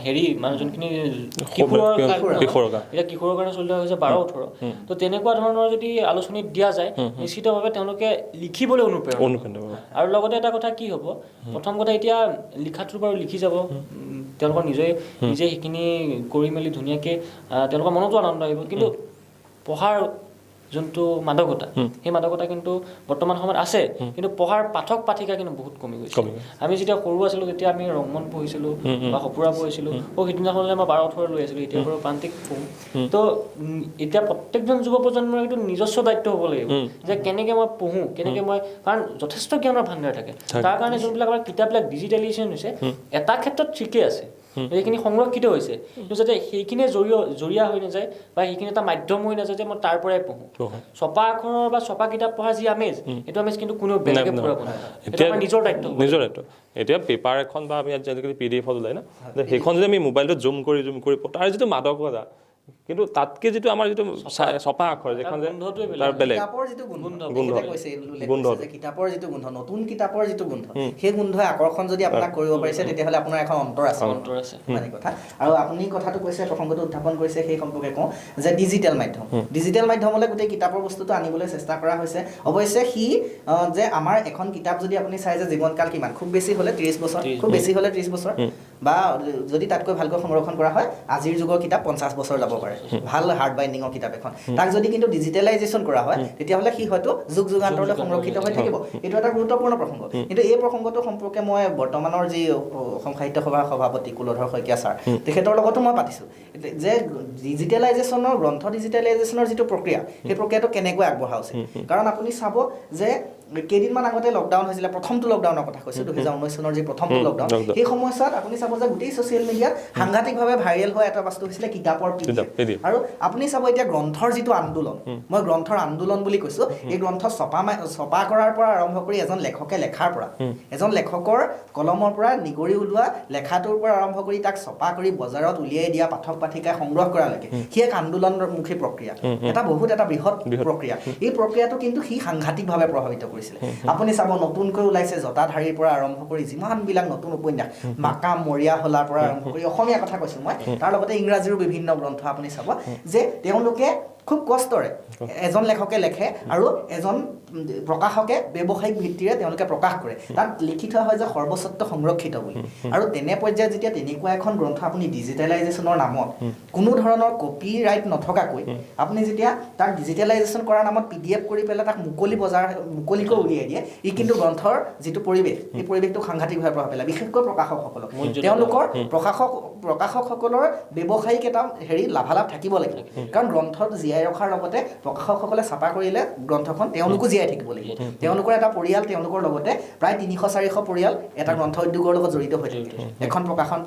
হেৰি মানে যোনখিনি কিশোৰৰ কাৰণে চলি থকা হৈছে 12-18 তো তেনেকুৱা ধৰণৰ যদি আলোচনীত দিয়া যায় নিশ্চিতভাৱে তেওঁলোকে লিখিবলৈ অনুপ্ৰেৰণ আৰু লগতে এটা কথা কি হ'ব প্ৰথম কথা এতিয়া লিখাটো বাৰু লিখি যাব তেওঁলোকৰ নিজে সেইখিনি কৰি মেলি ধুনীয়াকৈ তেওঁলোকৰ মনতো আনন্দ আহিব কিন্তু পঢ়াৰ যোনটো মাদকতা সেই মাদকতা কিন্তু বৰ্তমান সময়ত আছে কিন্তু পঢ়াৰ পাঠক পাঠিকা কিন্তু বহুত কমি গৈছে আমি যেতিয়া সৰু আছিলোঁ তেতিয়া আমি ৰংমন পঢ়িছিলোঁ বা সফুৰা পঢ়িছিলোঁ সিদিনাখনলৈ মই 12-18 লৈ আছিলোঁ এতিয়া বাৰু প্ৰান্তিক পঢ়োঁ তো এতিয়া প্ৰত্যেকজন যুৱ প্ৰজন্মৰ এইটো নিজস্ব দায়িত্ব হ'ব লাগিব যে কেনেকৈ মই পঢ়োঁ কেনেকৈ মই কাৰণ যথেষ্ট জ্ঞানৰ ভাণ্ডাৰ থাকে তাৰ কাৰণে যোনবিলাক আমাৰ কিতাপবিলাক ডিজিটেলাইজেশ্যন হৈছে এটা ক্ষেত্ৰত ঠিকেই আছে সেইখিনি সংৰক্ষিত হৈছে কিন্তু যাতে সেইখিনিয়ে জৰিয়া হৈ নাযায় বা সেইখিনি এটা মাধ্যম হৈ নাযায় যে মই তাৰ পৰাই পঢ়োঁ ছপা আখৰৰ বা ছপা কিতাপ পঢ়া যি আমেজ এইটো আমেজ কিন্তু কোনেও বেলেগে পঢ়াব নোৱাৰে নিজৰ দায়িত্ব এতিয়া পেপাৰ এখন বা আমি আজিকালি PDF ওলাই না সেইখন যদি আমি মোবাইলটোত জুম কৰি তাৰ যিটো মাদকতা কিন্তু তাতকৈ যিটো আমাৰ যিটো ছপা আখৰ যিখন যে তাৰ বেলেগ কিতাপৰ যিটো গোন্ধ গোন্ধ কৈছে যে কিতাপৰ যিটো গোন্ধ নতুন কিতাপৰ যিটো গোন্ধ সেই গোন্ধই আকৰ্ষণ যদি আপোনাক কৰিব পাৰিছে তেতিয়াহ'লে আপোনাৰ এখন অন্তৰ আছে মানে কথা আৰু আপুনি কথাটো কৈছে প্ৰসংগটো উত্থাপন কৰিছে সেই সম্পৰ্কে কওঁ যে ডিজিটেল মাধ্যমলৈ গোটেই কিতাপৰ বস্তুটো আনিবলৈ চেষ্টা কৰা হৈছে অৱশ্যে সি যে আমাৰ এখন কিতাপ যদি আপুনি চাই যে জীৱনকাল কিমান খুব বেছি হ'লে 30 বছৰ খুব বেছি হ'লে 30 বছৰ বা যদি তাতকৈ ভালকৈ সংৰক্ষণ কৰা হয় আজিৰ যুগৰ কিতাপ 50 বছৰ যাব পাৰে ভাল হাৰ্ড বাইণ্ডিঙৰ কিতাপ এখন তাক যদি কিন্তু ডিজিটেলাইজেশ্যন কৰা হয় তেতিয়াহ'লে সি হয়তো যুগ যুগান্তৰলৈ সংৰক্ষিত হৈ থাকিব এইটো এটা গুৰুত্বপূৰ্ণ প্ৰসংগ কিন্তু এই প্ৰসংগটো সম্পৰ্কে মই বৰ্তমানৰ যি অসম সাহিত্য সভাৰ সভাপতি কুলধৰ শইকীয়া ছাৰ তেখেতৰ লগতো মই পাতিছোঁ যে ডিজিটেলাইজেশ্যনৰ গ্ৰন্থ ডিজিটেলাইজেশ্যনৰ যিটো প্ৰক্ৰিয়া সেই প্ৰক্ৰিয়াটো কেনেকৈ আগবঢ়া উচিত কাৰণ আপুনি চাব যে কেইদিনমান আগতে লকডাউন হৈছিলে প্ৰথমটো লকডাউনৰ কথা কৈছোঁ 2019 চনৰ যি প্ৰথমটো লকডাউন সেই সময়ছোৱাত আপুনি চাব যে গোটেই ছ'চিয়েল মিডিয়াত সাংঘাতিকভাৱে ভাইৰেল হোৱা এটা বস্তু হৈছিলে কিতাপৰ PDF আৰু আপুনি চাব এতিয়া গ্ৰন্থৰ যিটো আন্দোলন মই গ্ৰন্থৰ আন্দোলন বুলি কৈছোঁ এই গ্ৰন্থ ছপা কৰাৰ পৰা আৰম্ভ কৰি এজন লেখকে লেখাৰ পৰা এজন লেখকৰ কলমৰ পৰা নিগৰি ওলোৱা লেখাটোৰ পৰা আৰম্ভ কৰি তাক ছপা কৰি বজাৰত উলিয়াই দিয়া পাঠক পাঠিকাই সংগ্ৰহ কৰালৈকে সি এক আন্দোলনমুখী প্ৰক্ৰিয়া এটা বৃহৎ প্ৰক্ৰিয়া এই প্ৰক্ৰিয়াটো কিন্তু সি সাংঘাতিকভাৱে প্ৰভাৱিত আপুনি চাব নতুনকৈ ওলাইছে জটাধাৰীৰ পৰা আৰম্ভ কৰি যিমানবিলাক নতুন উপন্যাস মাকাম মৰিয়া হলাৰ পৰা আৰম্ভ কৰি অসমীয়া কথা কৈছোঁ মই তাৰ লগতে ইংৰাজীৰো বিভিন্ন গ্ৰন্থ আপুনি চাব যে তেওঁলোকে খুব কষ্টৰে এজন লেখকে লেখে আৰু এজন প্ৰকাশকে ব্যৱসায়িক ভিত্তিৰে তেওঁলোকে প্ৰকাশ কৰে তাত লিখি থোৱা হয় যে সৰ্বস্বত্ব সংৰক্ষিত বুলি আৰু তেনে পৰ্যায়ত যেতিয়া তেনেকুৱা এখন গ্ৰন্থ আপুনি ডিজিটেলাইজেশ্যনৰ নামত কোনো ধৰণৰ কপি ৰাইট নথকাকৈ আপুনি যেতিয়া তাক ডিজিটেলাইজেশ্যন কৰাৰ নামত PDF কৰি পেলাই তাক মুকলিকৈ উলিয়াই দিয়ে ই কিন্তু গ্ৰন্থৰ যিটো পৰিৱেশ এই পৰিৱেশটো সাংঘাতিকভাৱে প্ৰভাৱ পেলায় বিশেষকৈ প্ৰকাশকসকলক তেওঁলোকৰ প্ৰকাশকসকলৰ ব্যৱসায়িক এটা লাভালাভ থাকিব লাগিব কাৰণ গ্ৰন্থত জীয়াই ৰখাৰ লগতে প্ৰকাশকসকলে ছাপা কৰিলে গ্ৰন্থখন তেওঁলোকো জীয়াই থাকিব লাগিব তেওঁলোকৰ এটা পৰিয়াল তেওঁলোকৰ লগতে প্ৰায় 300-400 পৰিয়াল এটা গ্ৰন্থ উদ্যোগৰ লগত জড়িত হৈ থাকে এখন প্ৰকাশন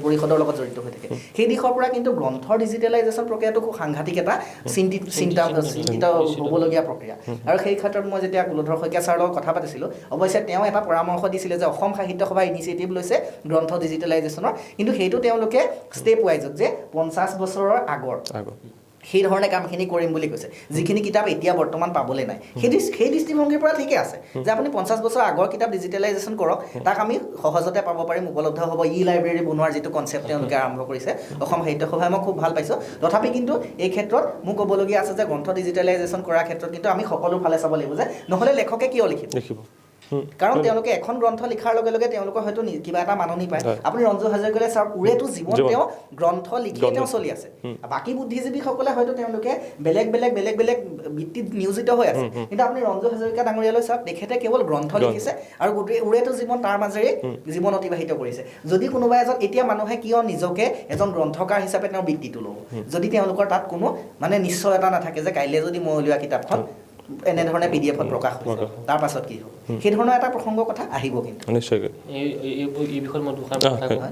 পৰিষদৰ লগত জড়িত হৈ থাকে সেই দিশৰ পৰা কিন্তু গ্ৰন্থৰ ডিজিটেলাইজেশ্যন প্ৰক্ৰিয়াটো খুব সাংঘাতিক এটা চিন্তিত হ'বলগীয়া প্ৰক্ৰিয়া আৰু সেই ক্ষেত্ৰত মই যেতিয়া কুলধৰ শইকীয়া ছাৰৰ লগত কথা পাতিছিলোঁ অৱশ্যে তেওঁ এটা পৰামৰ্শ দিছিলে যে অসম সাহিত্য সভাই ইনিচিয়েটিভ লৈছে গ্ৰন্থ ডিজিটেলাইজেশ্যনৰ কিন্তু সেইটো তেওঁলোকে ষ্টেপ ৱাইজত যে 50 বছৰৰ আগৰ সেই ধৰণে কামখিনি কৰিম বুলি কৈছে যিখিনি কিতাপ এতিয়া বৰ্তমান পাবলৈ নাই সেই দৃষ্টিভংগীৰ পৰা ঠিকে আছে যে আপুনি 50 বছৰ আগৰ কিতাপ ডিজিটেলাইজেশ্যন কৰক তাক আমি সহজতে পাব পাৰিম উপলব্ধ হ'ব লাইব্ৰেৰী বনোৱাৰ যিটো কনচেপ্ট তেওঁলোকে আৰম্ভ কৰিছে অসম সাহিত্য সভাই মই খুব ভাল পাইছোঁ তথাপি কিন্তু এই ক্ষেত্ৰত মোক ক'বলগীয়া আছে যে গ্ৰন্থ ডিজিটেলাইজেশ্যন কৰাৰ ক্ষেত্ৰত কিন্তু আমি সকলো ফালে চাব লাগিব যে নহ'লে লেখকে কিয় লিখিব কাৰণ তেওঁলোকে এখন গ্ৰন্থ লিখাৰ লগে লগে তেওঁলোকৰ হয়তো কিবা এটা মাননি পায় আপুনি ৰঞ্জু হাজৰিকালৈ চাওক ওৰেটো জীৱন তেওঁ গ্ৰন্থ লিখিয়ে তেওঁ চলি আছে বাকী বুদ্ধিজীৱীসকলে হয়তো তেওঁলোকে বেলেগ বৃত্তিত নিয়োজিত হৈ আছে কিন্তু আপুনি ৰঞ্জু হাজৰিকা ডাঙৰীয়ালৈ চাওক তেখেতে কেৱল গ্ৰন্থ লিখিছে আৰু গোটেই ওৰেটো জীৱন তাৰ মাজেৰে জীৱন অতিবাহিত কৰিছে যদি কোনোবা এজন এতিয়া মানুহে কিয় নিজকে এজন গ্ৰন্থকাৰ হিচাপে তেওঁৰ বৃত্তিটো ল'ব যদি তেওঁলোকৰ তাত কোনো মানে নিশ্চয়তা নাথাকে যে কাইলৈ যদি মই উলিওৱা কিতাপখন এনেধৰণে PDFত প্ৰকাশ হৈছে তাৰ পাছত কি হ'ব সেই ধৰণৰ এটা প্ৰসংগ কথা আহিব কিন্তু নিশ্চয়কৈ এই বিষয়ত মই দুখান কথা কওঁ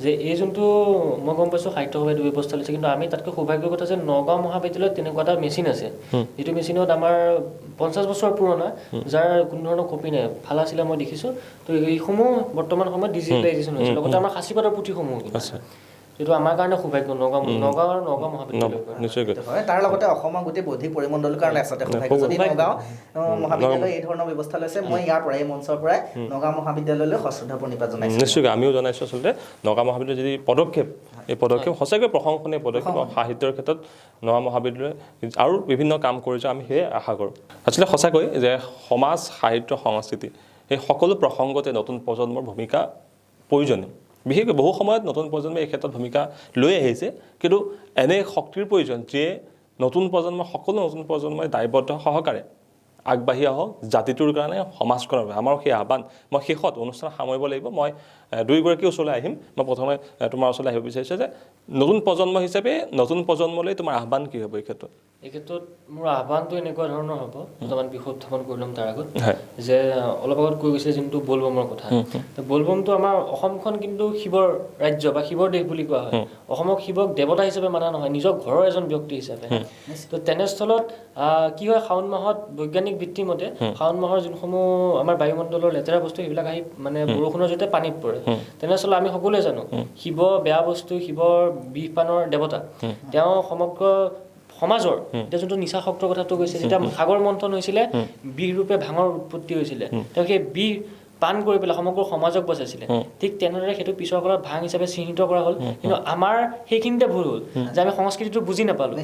যে এই যোনটো মই গম পাইছোঁ সাহিত্য সভাই ব্যৱস্থা লৈছে কিন্তু আমি তাতকৈ সৌভাগ্যৰ কথা যে নগাঁও মহাবিদ্যালয়ত তেনেকুৱা এটা মেচিন আছে যিটো মেচিনত আমাৰ 50 বছৰ পুৰণা যাৰ কোনো ধৰণৰ কপি নাই ফালা চিলা মই দেখিছোঁ তো এইসমূহ বৰ্তমান সময়ত ডিজিটেলাইজেশ্যন হৈছে লগতে আমাৰ সাঁচিপাতৰ পুথিসমূহ আছে যিটো আমাৰ কাৰণে সৌভাগ্য নগাঁও মহাবিদ্যালয় তাৰ লগতে অসমৰ গোটেই বৌদ্ধিক পৰিমণ্ডলৰ কাৰণে আচলতে সৌভাগ্য যদি নগাঁও মহাবিদ্যালয় এই ধৰণৰ ব্যৱস্থা লৈছে মই ইয়াৰ পৰাই এই মঞ্চৰ পৰাই নগাঁও মহাবিদ্যালয়লৈ সশ্ৰদ্ধা প্ৰণিপাত জনাইছোঁ নিশ্চয়কৈ আমিও জনাইছোঁ আচলতে নগাঁও মহাবিদ্যালয়ৰ যি পদক্ষেপ এই পদক্ষেপ সঁচাকৈ প্ৰশংসনীয় পদক্ষেপ সাহিত্যৰ ক্ষেত্ৰত নগাঁও মহাবিদ্যালয়ে আৰু বিভিন্ন কাম কৰিছে আমি সেয়ে আশা কৰোঁ আচলতে সঁচাকৈ যে সমাজ সাহিত্য সংস্কৃতি এই সকলো প্ৰসংগতে নতুন প্ৰজন্মৰ ভূমিকা প্ৰয়োজনীয় বিশেষকৈ বহু সময়ত নতুন প্ৰজন্মই এই ক্ষেত্ৰত ভূমিকা লৈ আহিছে কিন্তু এনে শক্তিৰ প্ৰয়োজন যিয়ে সকলো নতুন প্ৰজন্মই দায়বদ্ধ সহকাৰে আগবাঢ়ি আহক জাতিটোৰ কাৰণে সমাজখনৰ বাবে আমাৰ সেই আহ্বান মই শেষত অনুষ্ঠান সামৰিব লাগিব মই দুয়োগৰাকীৰ ওচৰলৈ আহিম মই প্ৰথমে তোমাৰ ওচৰলৈ আহিব বিচাৰিছোঁ যে নতুন প্ৰজন্ম হিচাপে নতুন প্ৰজন্মলৈ তোমাৰ আহ্বান কি হ'ব এই ক্ষেত্ৰত এই ক্ষেত্ৰত মোৰ আহ্বানটো এনেকুৱা ধৰণৰ হ'ব, দুটামান বিষয় উত্থাপন কৰি ল'ম তাৰ আগত, হয় যে অলপ আগত কৈ গৈছে যোনটো বলবমৰ কথা। তো বলবমটো আমাৰ অসমখন কিন্তু শিৱৰ ৰাজ্য বা শিৱৰ দেশ বুলি কোৱা হয়। অসমক শিৱক দেৱতা হিচাপে মানা নহয়, নিজৰ ঘৰৰ এজন ব্যক্তি হিচাপে। তো তেনেস্থলত কি হয়, শাওণ মাহত বৈজ্ঞানিক ভিত্তিমতে শাওণ মাহৰ যোনসমূহ আমাৰ বায়ুমণ্ডলৰ লেতেৰা বস্তু সেইবিলাক আহি মানে বৰষুণৰ জৰিয়তে পানীত পৰে। তেনেস্থলত আমি সকলোৱে জানো শিৱ বেয়া বস্তু, শিৱৰ বিষ পানৰ দেৱতা। তেওঁ সমগ্ৰ সমাজৰ এতিয়া যোনটো নিচাশক্তৰ কথাটো কৈছে, যেতিয়া সাগৰ মন্থন হৈছিলে বিষ ৰূপে ভাঙৰ উৎপত্তি হৈছিলে, তেওঁ সেই বিষ পান কৰি পেলাই সমগ্ৰ সমাজক বচাইছিলে। ঠিক তেনেদৰে সেইটো পিছৰ কালত ভাং হিচাপে চিহ্নিত কৰা হ'ল। কিন্তু আমাৰ সেইখিনিতে ভুল হ'ল যে আমি সংস্কৃতিটো বুজি নাপালোঁ।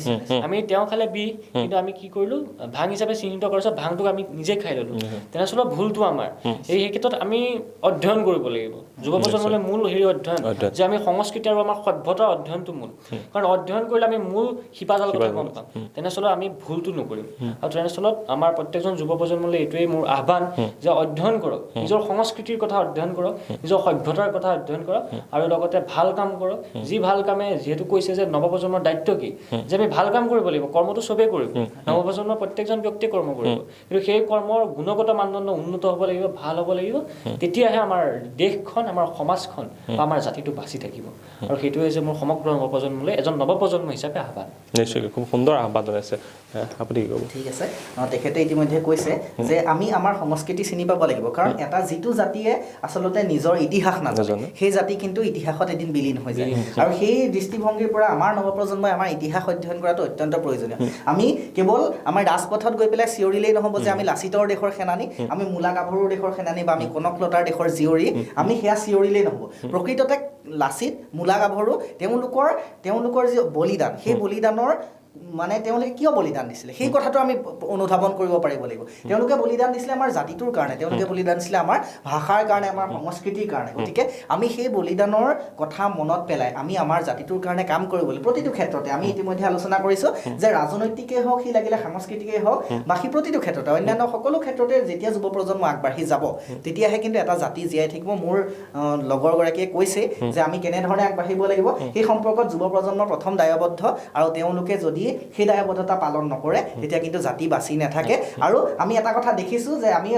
আমি তেওঁ খালে বিষ, কিন্তু আমি কি কৰিলোঁ, ভাং হিচাপে চিহ্নিত কৰাৰ পিছত ভাংটোক আমি নিজে খাই ল'লোঁ। তেনেস্থলত ভুলটো আমাৰ। সেই ক্ষেত্ৰত আমি অধ্যয়ন কৰিব লাগিব। যুৱ প্ৰজন্মলৈ মূল অধ্যয়ন, যে আমি সংস্কৃতি আৰু আমাৰ সভ্যতাৰ অধ্যয়নটো মূল। কাৰণ অধ্যয়ন কৰিলে আমি মূল শিপাডাল কথা গম পাম। তেনেস্থলত আমি ভুলটো নকৰিম। আৰু তেনেস্থলত আমাৰ প্ৰত্যেকজন যুৱ প্ৰজন্মলৈ এইটোৱেই মোৰ আহ্বান, যে অধ্যয়ন কৰক, নিজৰ সংস্কৃতিৰ কথা অধ্যয়ন কৰক, নিজৰ সভ্যতাৰ কথা অধ্যয়ন কৰক, আৰু লগতে ভাল কাম কৰক। যি ভাল কামে, যিহেতু কৈছে যে নৱপ্ৰজন্মৰ দায়িত্ব কি, যে আমি ভাল কাম কৰিব লাগিব। কৰ্মটো চবেই কৰিব, নৱপ্ৰজন্মৰ প্ৰত্যেকজন ব্যক্তিয়ে কৰ্ম কৰিব, কিন্তু সেই কৰ্মৰ গুণগত মানদণ্ড উন্নত হ'ব লাগিব, ভাল হ'ব লাগিব। তেতিয়াহে আমাৰ দেশখন, আমাৰ সমাজখন বা আমাৰ জাতিটো বাচি থাকিব। আৰু সেইটোৱে যে মোৰ সমগ্ৰ নৱপ্ৰজন্মলৈ এজন নৱপ্ৰজন্ম হিচাপে আহ্বান। নিশ্চয়কৈ খুব সুন্দৰ আহ্বান জনাইছে। আপুনি কি ক'ব? ঠিক আছে, তেখেতে ইতিমধ্যে কৈছে যে আমি আমাৰ সংস্কৃতি চিনি পাব লাগিব। কাৰণ এটা যিটো জাতিয়ে আচলতে নিজৰ ইতিহাস নাজানে, সেই জাতি কিন্তু ইতিহাসত এদিন বিলীন হৈ যায়। আৰু সেই দৃষ্টিভংগীৰ পৰা আমাৰ নৱপ্ৰজন্মই আমাৰ ইতিহাস অধ্যয়ন কৰাটো অত্যন্ত প্ৰয়োজনীয়। আমি কেৱল আমাৰ ৰাজপথত গৈ পেলাই চিঞৰিলেই নহ'ব যে আমি লাচিতৰ দেশৰ সেনানী, আমি মূলা গাভৰুৰ দেশৰ সেনানী, বা আমি কনকলতাৰ দেশৰ জীয়ৰী, আমি সেয়া চিঞৰিলেই নহ'ব। প্ৰকৃততে লাচিত, মূলা গাভৰু, তেওঁলোকৰ যি বলিদান, সেই বলিদানৰ মানে তেওঁলোকে কিয় বলিদান দিছিলে সেই কথাটো আমি অনুধাৱন কৰিব পাৰিব লাগিব। তেওঁলোকে বলিদান দিছিলে আমাৰ জাতিটোৰ কাৰণে, তেওঁলোকে বলিদান দিছিলে আমাৰ ভাষাৰ কাৰণে, আমাৰ সংস্কৃতিৰ কাৰণে। গতিকে আমি সেই বলিদানৰ কথা মনত পেলাই আমি আমাৰ জাতিটোৰ কাৰণে কাম কৰিব লাগিব প্ৰতিটো ক্ষেত্ৰতে। আমি ইতিমধ্যে আলোচনা কৰিছোঁ যে ৰাজনৈতিকেই হওক, সি লাগিলে সাংস্কৃতিকেই হওক, বা সি প্ৰতিটো ক্ষেত্ৰতে, অন্যান্য সকলো ক্ষেত্ৰতে যেতিয়া যুৱ প্ৰজন্ম আগবাঢ়ি যাব, তেতিয়াহে কিন্তু এটা জাতি জীয়াই থাকিব। মোৰ লগৰগৰাকীয়ে কৈছে যে আমি কেনেধৰণে আগবাঢ়িব লাগিব সেই সম্পৰ্কত যুৱ প্ৰজন্মৰ প্ৰথম দায়বদ্ধ, আৰু তেওঁলোকে যদি সেই দায়বদ্ধতা পালন নকৰে তেতিয়া কিন্তু জাতি বাচি নাথাকে। আৰু আমি এটা কথা দেখিছোঁ যে আমি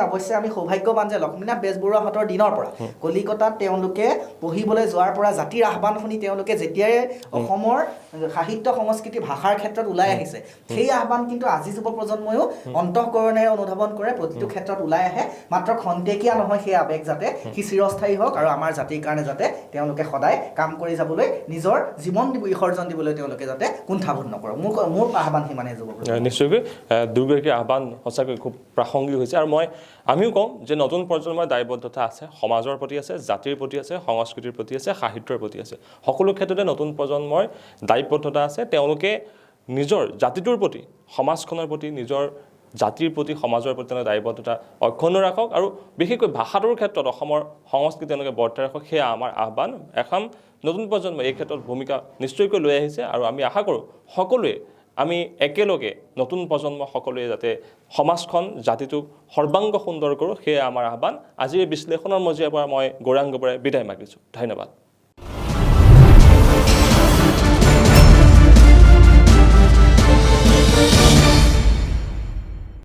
সৌভাগ্যৱান যে লক্ষ্মীনাথ বেজবৰুৱাহঁতৰ দিনৰ পৰা কলিকতাত তেওঁলোকে পঢ়িবলৈ যোৱাৰ পৰা জাতিৰ আহ্বান শুনি তেওঁলোকে যেতিয়াই অসমৰ সাহিত্য, সংস্কৃতি, ভাষাৰ ক্ষেত্ৰত ওলাই আহিছে, সেই আহ্বান কিন্তু আজি যুৱ প্ৰজন্মইও অন্তঃকৰণেৰে অনুধাৱন কৰে, প্ৰতিটো ক্ষেত্ৰত ওলাই আহে। মাত্ৰ খন্তেকীয়া নহয় সেই আৱেগ, যাতে সি চিৰস্থায়ী হওক, আৰু আমাৰ জাতিৰ কাৰণে যাতে তেওঁলোকে সদায় কাম কৰি যাবলৈ, নিজৰ জীৱন বিসৰ্জন দিবলৈ তেওঁলোকে যাতে কুণ্ঠাবোধ নকৰক। মোৰ আহ্বান সিমানে যুৱ প্ৰজন্ম। নিশ্চয়কৈ দুয়োগৰাকীৰ আহ্বান সঁচাকৈ খুব প্ৰাসংগিক হৈছে। আৰু আমিও কওঁ যে নতুন প্ৰজন্মৰ দায়বদ্ধতা আছে, সমাজৰ প্ৰতি আছে, জাতিৰ প্ৰতি আছে, সংস্কৃতিৰ প্ৰতি আছে, সাহিত্যৰ প্ৰতি আছে। সকলো ক্ষেত্ৰতে নতুন প্ৰজন্মৰ দায়বদ্ধতা আছে। তেওঁলোকে নিজৰ জাতিটোৰ প্ৰতি, সমাজখনৰ প্ৰতি, নিজৰ জাতিৰ প্ৰতি, সমাজৰ প্ৰতি তেওঁলোকে দায়বদ্ধতা অক্ষুণ্ণ ৰাখক, আৰু বিশেষকৈ ভাষাটোৰ ক্ষেত্ৰত অসমৰ সংস্কৃতি তেওঁলোকে বৰ্তাই ৰাখক। সেয়া আমাৰ আহ্বান। এখন নতুন প্ৰজন্মই এই ক্ষেত্ৰত ভূমিকা নিশ্চয়কৈ লৈ আহিছে, আৰু আমি আশা কৰোঁ সকলোৱে আমি একেলগে, নতুন প্ৰজন্ম সকলোৱে যাতে সমাজখন, জাতিটোক সৰ্বাংগ সুন্দৰ কৰোঁ, সেয়া আমাৰ আহ্বান। আজিৰ বিশ্লেষণৰ মজিয়াৰ পৰা মই গৌৰাংগ বৰাই বিদায় মাগিছোঁ। ধন্যবাদ।